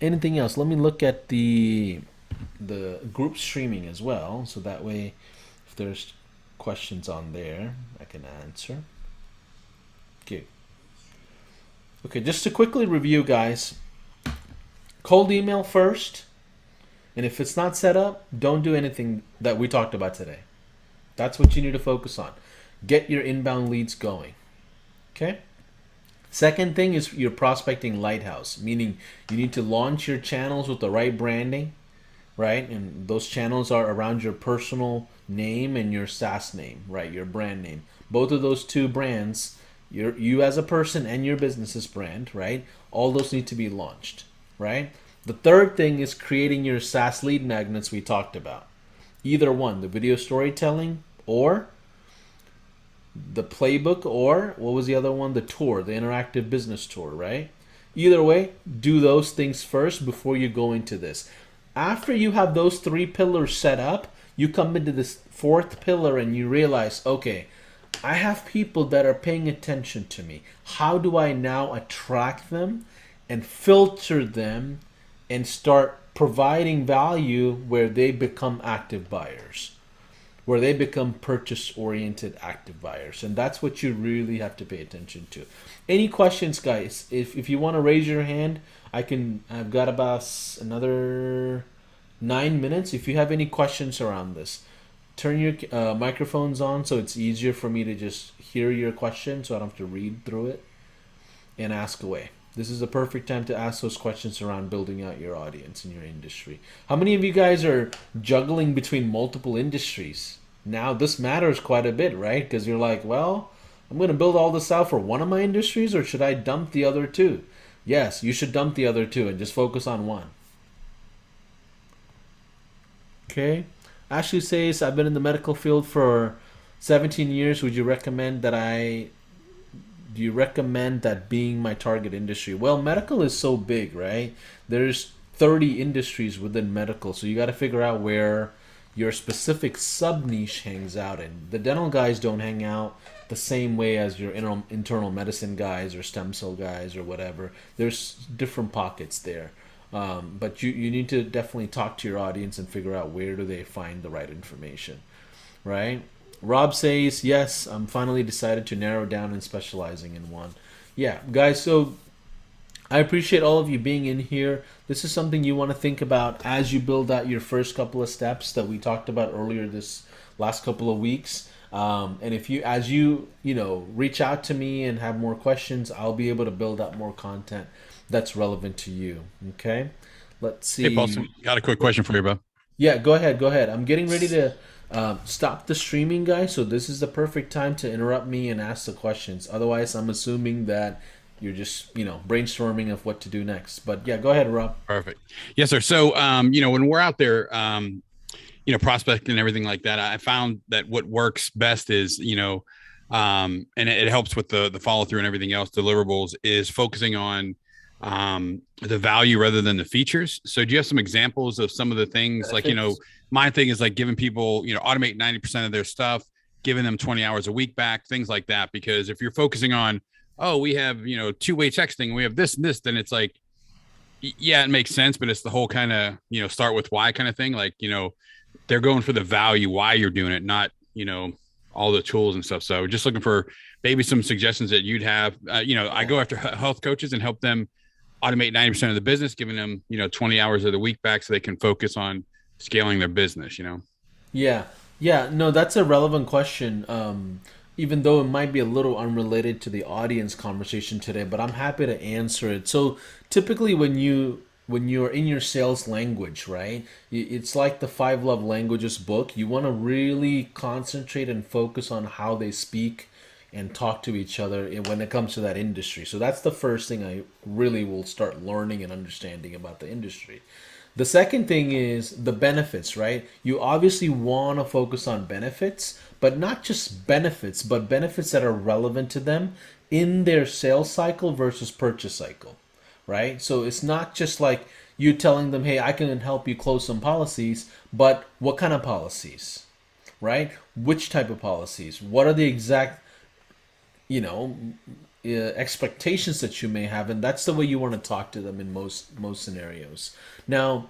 Anything else? Let me look at the group streaming as well, so that way, if there's questions on there, I can answer. Okay. Okay, just to quickly review, guys. Cold email first, and if it's not set up, don't do anything that we talked about today. That's what you need to focus on. Get your inbound leads going. Okay? Second thing is your prospecting lighthouse, meaning you need to launch your channels with the right branding, right? And those channels are around your personal name and your SaaS name, right? Your brand name. Both of those two brands, you as a person and your business's brand, right? All those need to be launched, right? The third thing is creating your SaaS lead magnets we talked about. Either one, the video storytelling or the playbook, or what was the other one? The tour, the interactive business tour, right? Either way, do those things first before you go into this. After you have those three pillars set up, you come into this fourth pillar and you realize, okay, I have people that are paying attention to me. How do I now attract them and filter them and start providing value where they become active buyers, where they become purchase-oriented active buyers? And that's what you really have to pay attention to. Any questions, guys? If you want to raise your hand, I've got about another 9 minutes. If you have any questions around this, turn your microphones on so it's easier for me to just hear your question so I don't have to read through it, and ask away. This is the perfect time to ask those questions around building out your audience in your industry. How many of you guys are juggling between multiple industries? Now this matters quite a bit, right? Because you're like, well, I'm going to build all this out for one of my industries, or should I dump the other two? Yes, you should dump the other two and just focus on one. Okay. Ashley says, I've been in the medical field for 17 years. Would you recommend that do you recommend that being my target industry? Well, medical is so big, right? There's 30 industries within medical, so you got to figure out where your specific sub niche hangs out in. The dental guys don't hang out the same way as your internal medicine guys or stem cell guys or whatever. There's different pockets there. But you need to definitely talk to your audience and figure out where do they find the right information, right? Rob says, yes, I'm finally decided to narrow down and specializing in one. Yeah, guys, so I appreciate all of you being in here. This is something you want to think about as you build out your first couple of steps that we talked about earlier this last couple of weeks. And if you, as you reach out to me and have more questions, I'll be able to build out more content that's relevant to you. Okay, let's see. Hey, Paulson, got a quick question for you, bro. Yeah, go ahead. I'm getting ready to stop the streaming, guys, so this is the perfect time to interrupt me and ask the questions. Otherwise, I'm assuming that you're just brainstorming of what to do next. But yeah, go ahead, Rob. Perfect. Yes, sir. So when we're out there prospecting and everything like that, I found that what works best is and it helps with the follow through and everything else, deliverables, is focusing on the value rather than the features. So do you have some examples of some of the things like, my thing is like giving people, automate 90% of their stuff, giving them 20 hours a week back, things like that. Because if you're focusing on, oh, we have, two-way texting, we have this and this, then it's like, yeah, it makes sense, but it's the whole kind of, start with why kind of thing. Like, they're going for the value, why you're doing it, not, all the tools and stuff. So just looking for maybe some suggestions that you'd have. I go after health coaches and help them automate 90% of the business, giving them, 20 hours of the week back so they can focus on scaling their business, Yeah. No, that's a relevant question. Even though it might be a little unrelated to the audience conversation today, but I'm happy to answer it. So typically when you're in your sales language, right? It's like the 5 Love Languages book. You want to really concentrate and focus on how they speak and talk to each other when it comes to that industry. So that's the first thing I really will start learning and understanding about the industry. The second thing is the benefits, right? You obviously want to focus on benefits, but not just benefits, but benefits that are relevant to them in their sales cycle versus purchase cycle, right? So it's not just like you telling them, hey, I can help you close some policies, but what kind of policies? right? Which type of policies? What are the exact, you know, expectations that you may have, and that's the way you want to talk to them in most scenarios. Now,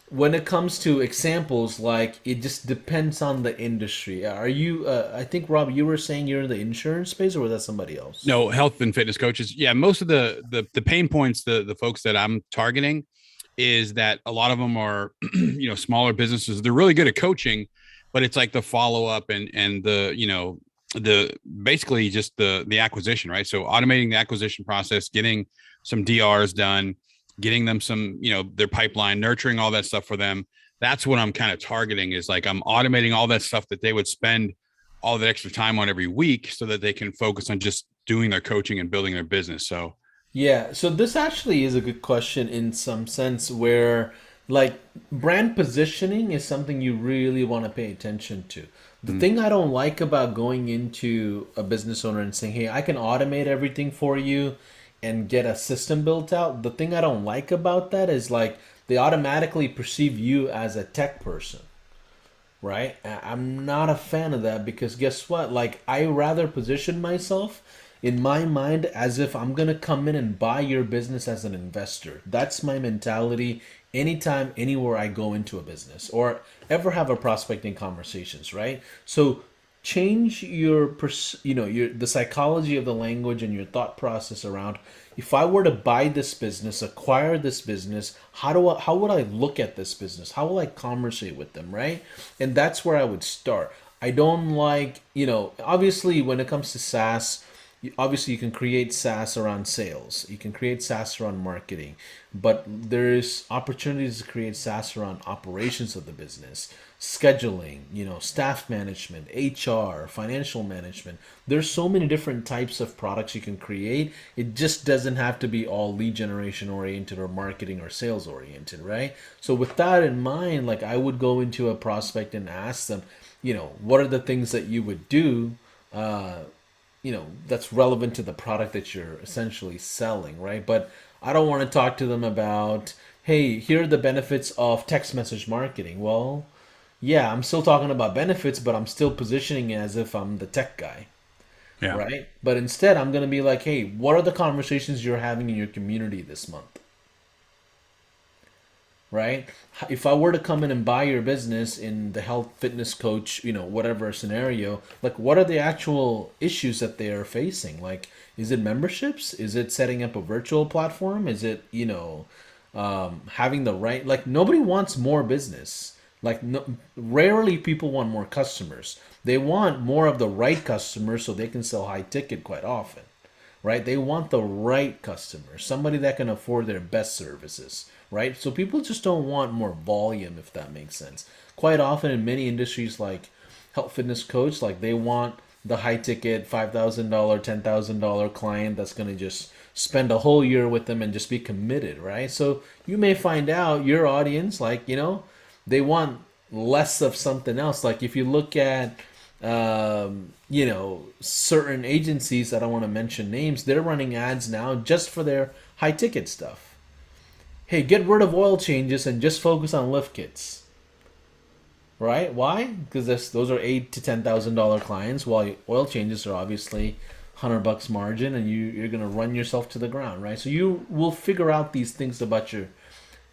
when it comes to examples, like it just depends on the industry. Are you? I think Rob, you were saying you're in the insurance space, or was that somebody else? No, health and fitness coaches. Yeah, most of the pain points, the folks that I'm targeting is that a lot of them are smaller businesses. They're really good at coaching, but it's like the follow up and the the basically just the acquisition, right? So automating the acquisition process, getting some DRs done, getting them some their pipeline, nurturing all that stuff for them. That's what I'm kind of targeting, is like I'm automating all that stuff that they would spend all that extra time on every week so that they can focus on just doing their coaching and building their business. So Yeah, so this actually is a good question in some sense where like brand positioning is something you really want to pay attention to. The mm, thing I don't like about going into a business owner and saying, "Hey, I can automate everything for you and get a system built out." The thing I don't like about that is like they automatically perceive you as a tech person, right? I'm not a fan of that because guess what? Like I rather position myself in my mind as if I'm gonna come in and buy your business as an investor. That's my mentality anytime, anywhere I go into a business or ever have a prospecting conversations, right? So change your your the psychology of the language and your thought process around if I were to buy this business, acquire this business, how would I look at this business? How will I conversate with them, right? And that's where I would start. I don't like, obviously when it comes to SaaS, obviously you can create SaaS around sales. You can create SaaS around marketing, but there's opportunities to create SaaS around operations of the business, scheduling, staff management, HR, financial management. There's so many different types of products you can create. It just doesn't have to be all lead generation oriented or marketing or sales oriented, right? So with that in mind, like I would go into a prospect and ask them, what are the things that you would do that's relevant to the product that you're essentially selling, right? But I don't want to talk to them about, hey, here are the benefits of text message marketing. Well, yeah, I'm still talking about benefits, but I'm still positioning it as if I'm the tech guy, yeah. right? But instead, I'm going to be like, hey, what are the conversations you're having in your community this month? Right? If I were to come in and buy your business in the health fitness coach, whatever scenario, like what are the actual issues that they are facing? Like, is it memberships? Is it setting up a virtual platform? Is it, having the right, like nobody wants more business. Like no, rarely people want more customers. They want more of the right customers so they can sell high ticket quite often, right? They want the right customer, somebody that can afford their best services, right? So people just don't want more volume, if that makes sense. Quite often in many industries like health fitness coach, like they want the high ticket $5,000, $10,000 client that's going to just spend a whole year with them and just be committed, right? So you may find out your audience, like, they want less of something else. Like if you look at certain agencies, I don't want to mention names, they're running ads now just for their high ticket stuff. Hey, get rid of oil changes and just focus on lift kits. Right? Why? Because those are $8,000 to $10,000 clients, while oil changes are obviously $100 margin, and you're gonna run yourself to the ground, right? So you will figure out these things about your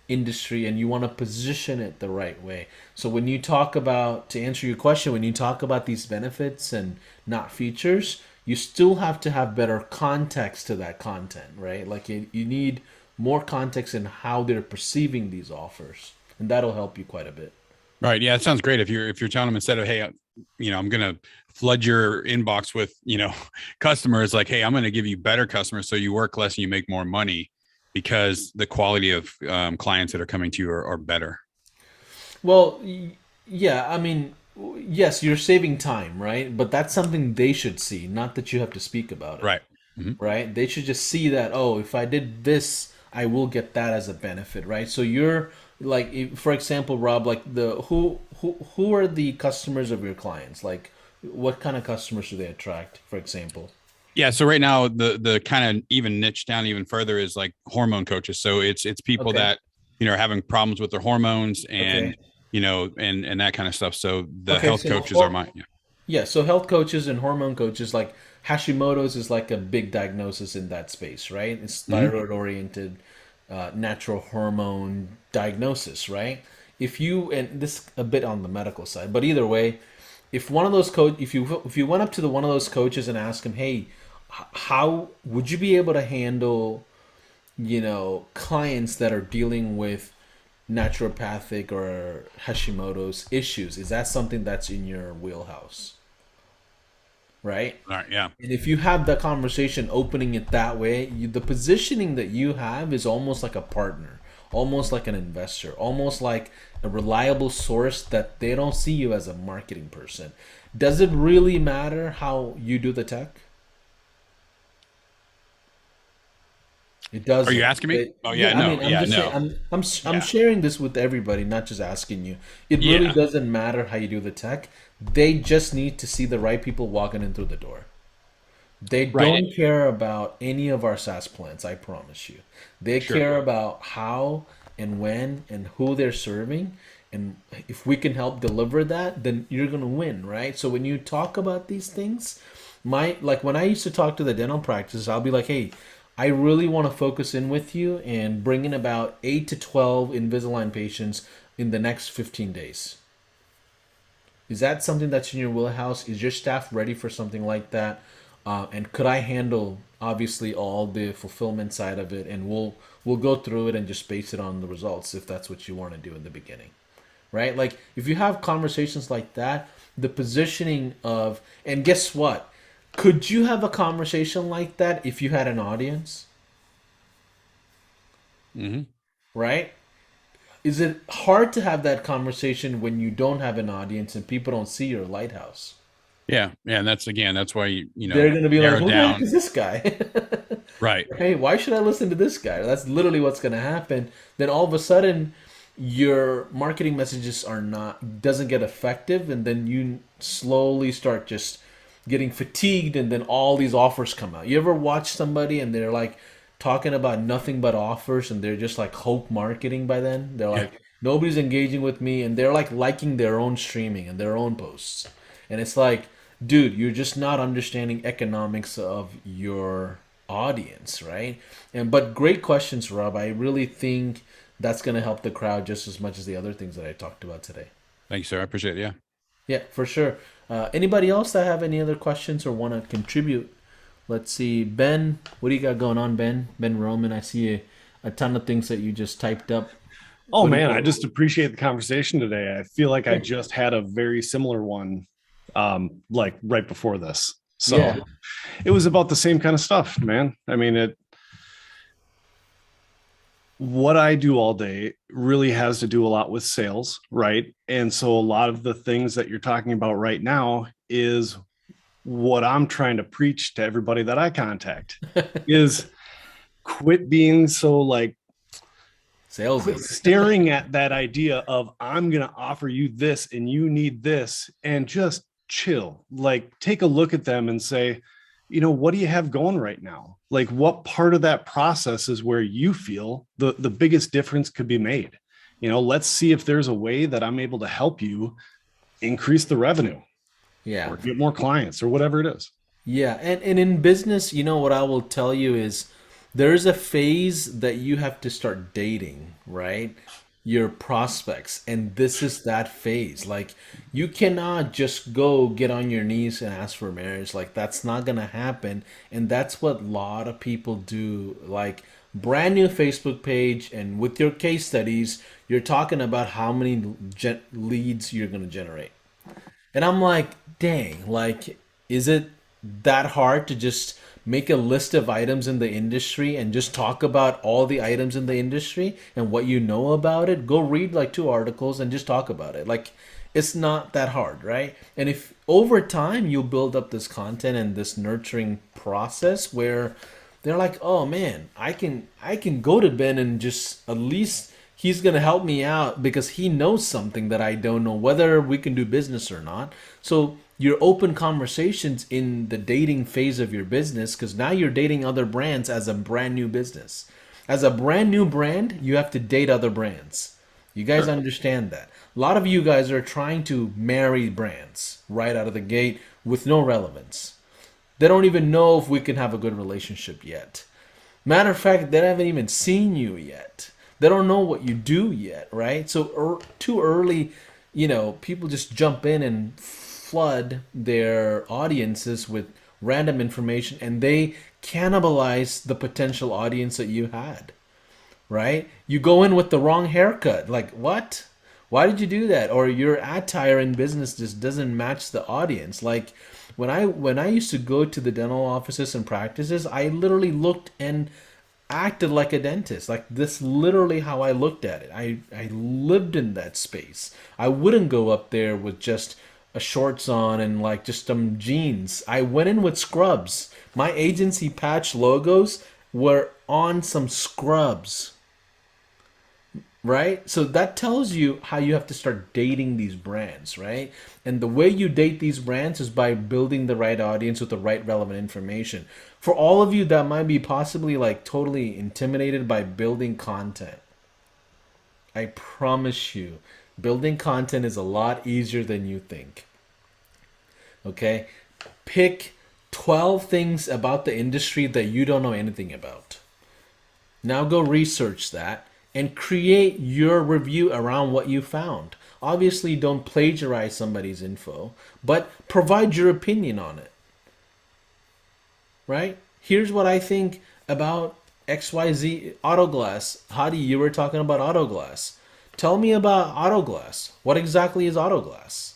industry and you want to position it the right way. So when you talk about, to answer your question, when you talk about these benefits and not features, you still have to have better context to that content, right? Like you need more context in how they're perceiving these offers, and that'll help you quite a bit. Right. Yeah, it sounds great. If you're telling them instead of, hey, I'm gonna flood your inbox with customers, like, hey, I'm gonna give you better customers so you work less and you make more money because the quality of clients that are coming to you are better. Well, yeah, I mean, yes, you're saving time, right? But that's something they should see, not that you have to speak about it, Right. Hmm. right? They should just see that, oh, if I did this, I will get that as a benefit, right? So you're like, for example, Rob, like who are the customers of your clients? Like, what kind of customers do they attract, for example? Yeah. So right now, the kind of even niche down even further is like hormone coaches. So it's people Okay, that are having problems with their hormones, and okay. and that kind of stuff. So the Okay, health so coaches are my, yeah. yeah, so health coaches and hormone coaches, like Hashimoto's is like a big diagnosis in that space, right? It's Mhm. thyroid oriented, natural hormone diagnosis, right? If you, and this a bit on the medical side, but either way, if one of those if you went up to one of those coaches and asked him, hey, how would you be able to handle, clients that are dealing with naturopathic or Hashimoto's issues? Is that something that's in your wheelhouse? Right? All right, yeah. And if you have that conversation opening it that way, the positioning that you have is almost like a partner, almost like an investor, almost like a reliable source that they don't see you as a marketing person. Does it really matter how you do the tech? It Are you doesn't. asking me? Oh yeah, Yeah, I no, mean, I'm yeah, just saying, no, I'm yeah, sharing this with everybody, not just asking you. It really yeah, doesn't matter how you do the tech. They just need to see the right people walking in through the door. They right, don't care about any of our SaaS plans, I promise you. They sure, care about how and when and who they're serving. And if we can help deliver that, then you're going to win, right? So when you talk about these things, like when I used to talk to the dental practices, I'll be like, hey, I really want to focus in with you and bring in about 8 to 12 Invisalign patients in the next 15 days. Is that something that's in your wheelhouse? Is your staff ready for something like that? And could I handle obviously all the fulfillment side of it? And we'll go through it and just base it on the results if that's what you want to do in the beginning, right? Like if you have conversations like that, the positioning of, and guess what? Could you have a conversation like that if you had an audience, hmm right? Is it hard to have that conversation when you don't have an audience and people don't see your lighthouse? yeah, yeah. And that's why They're going to be like, narrow who the heck down, is this guy? right, Hey, why should I listen to this guy? That's literally what's going to happen. Then all of a sudden, your marketing messages are not, doesn't get effective, and then you slowly start just getting fatigued, and then all these offers come out. You ever watch somebody and they're like talking about nothing but offers, and they're just like hope marketing by then? They're yeah, like, nobody's engaging with me, and they're like liking their own streaming and their own posts. And it's like, dude, you're just not understanding economics of your audience, right? And but great questions, Rob. I really think that's going to help the crowd just as much as the other things that I talked about today. thank you, sir. I appreciate it. Yeah. Yeah, for sure. Anybody else that have any other questions or want to contribute? Let's see, Ben. What do you got going on, Ben? Ben Roman. I see a ton of things that you just typed up. Oh What do man, I you? just appreciate the conversation today. I feel like I just had a very similar one like right before this. So Yeah, it was about the same kind of stuff, man. I mean, it what I do all day really has to do a lot with sales, right? And so a lot of the things that you're talking about right now is what I'm trying to preach to everybody that I contact is quit being so like quit salesy. staring at that idea of I'm going to offer you this and you need this and just chill. Like take a look at them and say, what do you have going right now? Like what part of that process is where you feel the biggest difference could be made? Let's see if there's a way that I'm able to help you increase the revenue Yeah. or get more clients or whatever it is. Yeah, and in business, what I will tell you is there's a phase that you have to start dating, right? Your prospects, and this is that phase. Like you cannot just go get on your knees and ask for marriage. Like that's not gonna happen, and that's what a lot of people do. Like brand new Facebook page, and with your case studies, you're talking about how many leads you're gonna generate. And I'm like, dang, like, is it that hard to just make a list of items in the industry and just talk about all the items in the industry and what you know about it? Go read like two articles and just talk about it. Like, it's not that hard, right? And if over time you build up this content and this nurturing process where they're like, oh man, I can go to Ben and just at least he's gonna help me out because he knows something that I don't know, whether we can do business or not. So your open conversations in the dating phase of your business, because now you're dating other brands as a brand new business. As a brand new brand, you have to date other brands. You guys understand that. A lot of you guys are trying to marry brands right out of the gate with no relevance. They don't even know if we can have a good relationship yet. Matter of fact, they haven't even seen you yet. They don't know what you do yet, right? So too early, people just jump in and flood their audiences with random information, and they cannibalize the potential audience that you had, right? You go in with the wrong haircut. Like, what? Why did you do that? Or your attire in business just doesn't match the audience. Like, when I used to go to the dental offices and practices, I literally looked and acted like a dentist. Like, this literally how I looked at it. I lived in that space. I wouldn't go up there with just a shorts on and like just some jeans. I went in with scrubs. My agency patch logos were on some scrubs. Right? So that tells you how you have to start dating these brands, right? And the way you date these brands is by building the right audience with the right relevant information. For all of you that might be possibly like totally intimidated by building content, I promise you, building content is a lot easier than you think. Okay? Pick 12 things about the industry that you don't know anything about. Now go research that and create your review around what you found. Obviously, don't plagiarize somebody's info, but provide your opinion on it. Right? Here's what I think about XYZ Autoglass. Hadi, you were talking about Autoglass. Tell me about Autoglass. What exactly is Autoglass?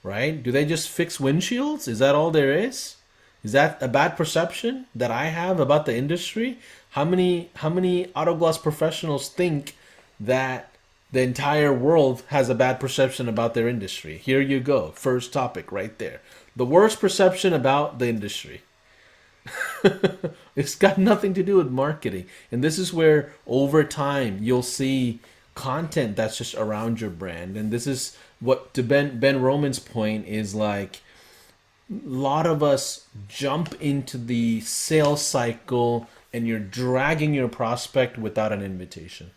Right? Do they just fix windshields? Is that all there is? Is that a bad perception that I have about the industry? How many Autoglass professionals think that the entire world has a bad perception about their industry? Here you go. First topic right there. The worst perception about the industry. It's got nothing to do with marketing. And this is where over time you'll see content that's just around your brand. And this is what, to Ben Roman's point, is like a lot of us jump into the sales cycle and you're dragging your prospect without an invitation.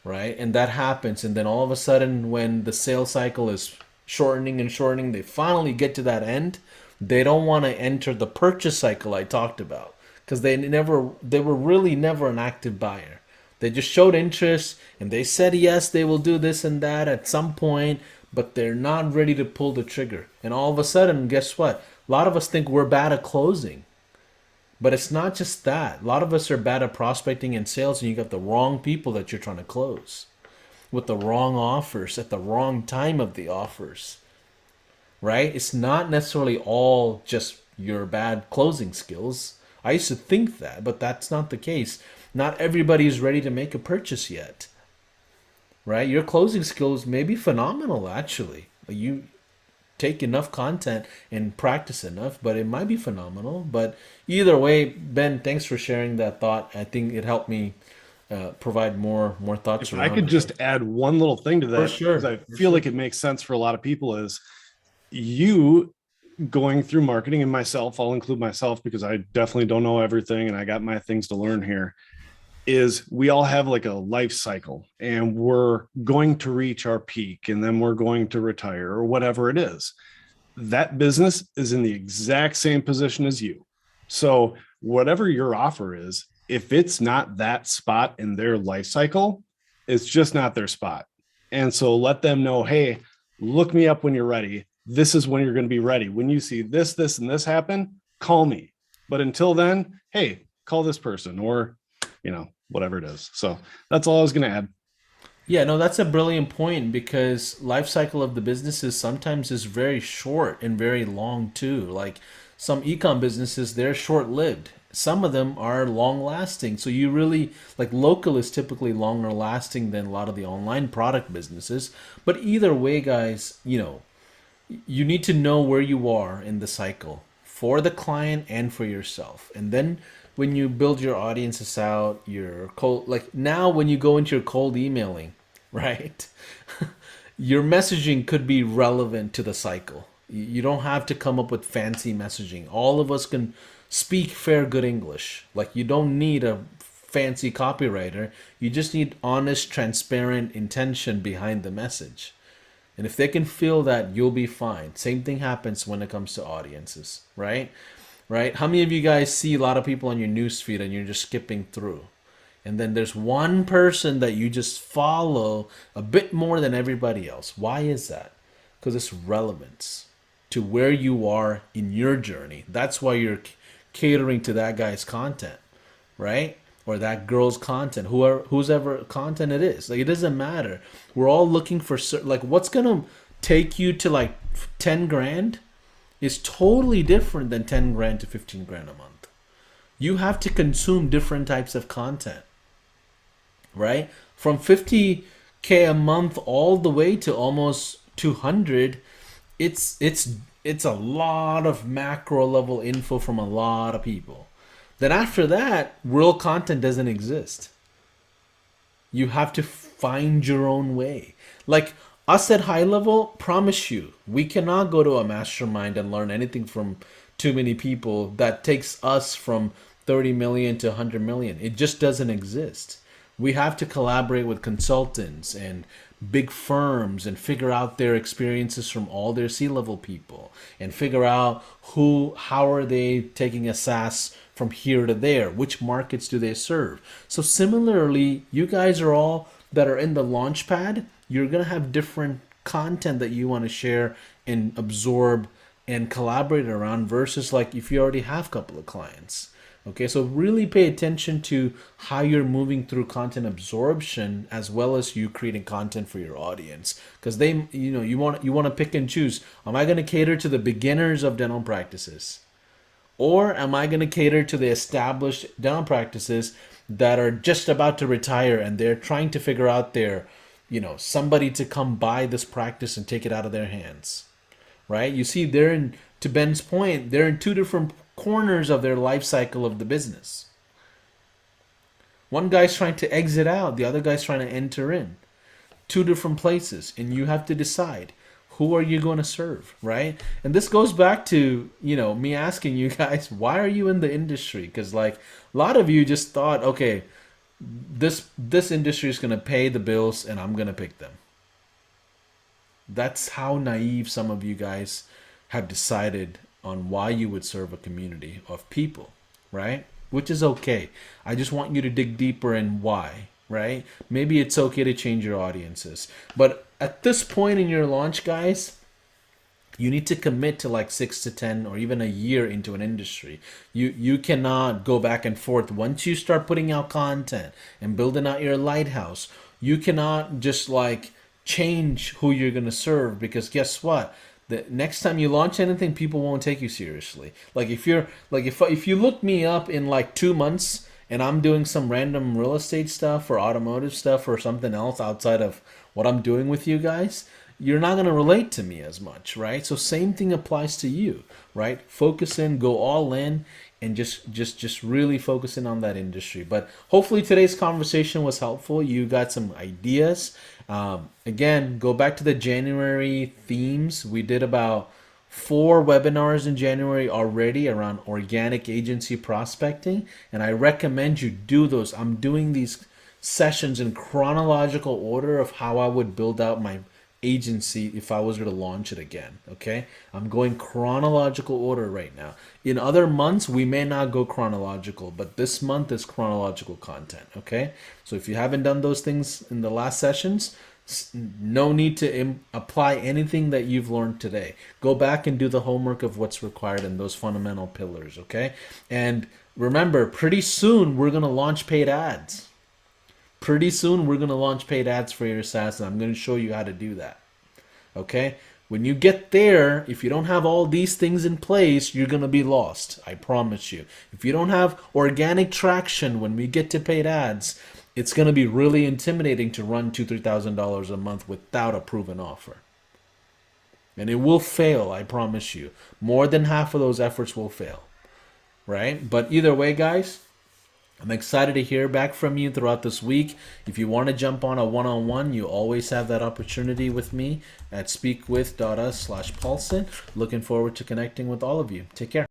Right? And that happens. And then all of a sudden, when the sales cycle is shortening and shortening, they finally get to that end. They don't want to enter the purchase cycle I talked about because they were really never an active buyer. They just showed interest and they said, yes, they will do this and that at some point, but they're not ready to pull the trigger. And all of a sudden, guess what? A lot of us think we're bad at closing. But it's not just that. A lot of us are bad at prospecting and sales, and you got the wrong people that you're trying to close with the wrong offers at the wrong time of the offers. Right? It's not necessarily all just your bad closing skills. I used to think that, but that's not the case. Not everybody is ready to make a purchase yet. Right? Your closing skills may be phenomenal, actually. You take enough content and practice enough, but it might be phenomenal. But either way, Ben, thanks for sharing that thought. I think it helped me provide more thoughts. If I could just add one little thing to that, for sure, because I feel like it makes sense for a lot of people, is you going through marketing, and myself, I'll include myself because I definitely don't know everything and I got my things to learn here, is we all have like a life cycle and we're going to reach our peak and then we're going to retire or whatever it is. That business is in the exact same position as you. So whatever your offer is, if it's not that spot in their life cycle, it's just not their spot. And so let them know, hey, look me up when you're ready. This is when you're going to be ready. When you see this, and this happen, call me. But until then, hey, call this person or, whatever it is. So that's all I was going to add. Yeah, no, that's a brilliant point because life cycle of the businesses sometimes is very short and very long too. Like some e-com businesses, they're short-lived. Some of them are long-lasting. So you really, like local is typically longer lasting than a lot of the online product businesses. But either way, guys, you need to know where you are in the cycle for the client and for yourself. And then when you build your audiences out, your cold, like now when you go into your cold emailing, right? Your messaging could be relevant to the cycle. You don't have to come up with fancy messaging. All of us can speak fair good English. Like you don't need a fancy copywriter. You just need honest, transparent intention behind the message. And if they can feel that, you'll be fine. Same thing happens when it comes to audiences, right? Right? How many of you guys see a lot of people on your newsfeed and you're just skipping through? And then there's one person that you just follow a bit more than everybody else. Why is that? Because it's relevance to where you are in your journey. That's why you're catering to that guy's content, right? Or that girl's content, whose ever content it is. Like, it doesn't matter. We're all looking for like, what's gonna take you to like 10 grand is totally different than 10 grand to 15 grand a month. You have to consume different types of content, right? From 50K a month all the way to almost 200, it's a lot of macro level info from a lot of people. Then after that, real content doesn't exist. You have to find your own way. Like us at high level, promise you, we cannot go to a mastermind and learn anything from too many people that takes us from 30 million to 100 million. It just doesn't exist. We have to collaborate with consultants and big firms and figure out their experiences from all their C-level people and figure out how are they taking a SaaS from here to there, which markets do they serve. So similarly, you guys are all that are in the launch pad, you're going to have different content that you want to share and absorb and collaborate around versus like if you already have a couple of clients. Okay, so really pay attention to how you're moving through content absorption as well as you creating content for your audience. Because they, you want to pick and choose. Am I going to cater to the beginners of dental practices? Or am I going to cater to the established dental practices that are just about to retire and they're trying to figure out their, somebody to come buy this practice and take it out of their hands, right? You see, to Ben's point, they're in two different corners of their life cycle of the business. One guy's trying to exit out, the other guy's trying to enter in. Two different places, and you have to decide who are you going to serve, right? And this goes back to, me asking you guys, why are you in the industry? Because like a lot of you just thought, okay, this industry is going to pay the bills and I'm going to pick them. That's how naive some of you guys have decided on why you would serve a community of people, right? Which is okay. I just want you to dig deeper in why, right? Maybe it's okay to change your audiences. But at this point in your launch, guys, you need to commit to like 6 to 10 or even a year into an industry. You cannot go back and forth. Once you start putting out content and building out your lighthouse, you cannot just like change who you're going to serve, because guess what? The next time you launch anything, people won't take you seriously. Like if you look me up in like 2 months and I'm doing some random real estate stuff or automotive stuff or something else outside of what I'm doing with you guys, you're not going to relate to me as much, right? So same thing applies to you, right? Focus in, go all in, and just really focus in on that industry. But hopefully today's conversation was helpful. You got some ideas. Again, go back to the January themes. We did about 4 webinars in January already around organic agency prospecting, and I recommend you do those. I'm doing these sessions in chronological order of how I would build out my agency if I was going to launch it again. Okay, I'm going chronological order right now. In other months we may not go chronological, but this month is chronological content. Okay, so if you haven't done those things in the last sessions, no need to apply anything that you've learned today. Go back and do the homework of what's required in those fundamental pillars. Okay, and remember, pretty soon we're going to launch paid ads. Pretty soon we're going to launch paid ads for your SaaS, and I'm going to show you how to do that. Okay? When you get there, if you don't have all these things in place, you're going to be lost. I promise you. If you don't have organic traction when we get to paid ads, it's going to be really intimidating to run $2,000-$3,000 a month without a proven offer. And it will fail, I promise you. More than half of those efforts will fail. Right? But either way, guys, I'm excited to hear back from you throughout this week. If you want to jump on a one-on-one, you always have that opportunity with me at speakwith.us/Paulson. Looking forward to connecting with all of you. Take care.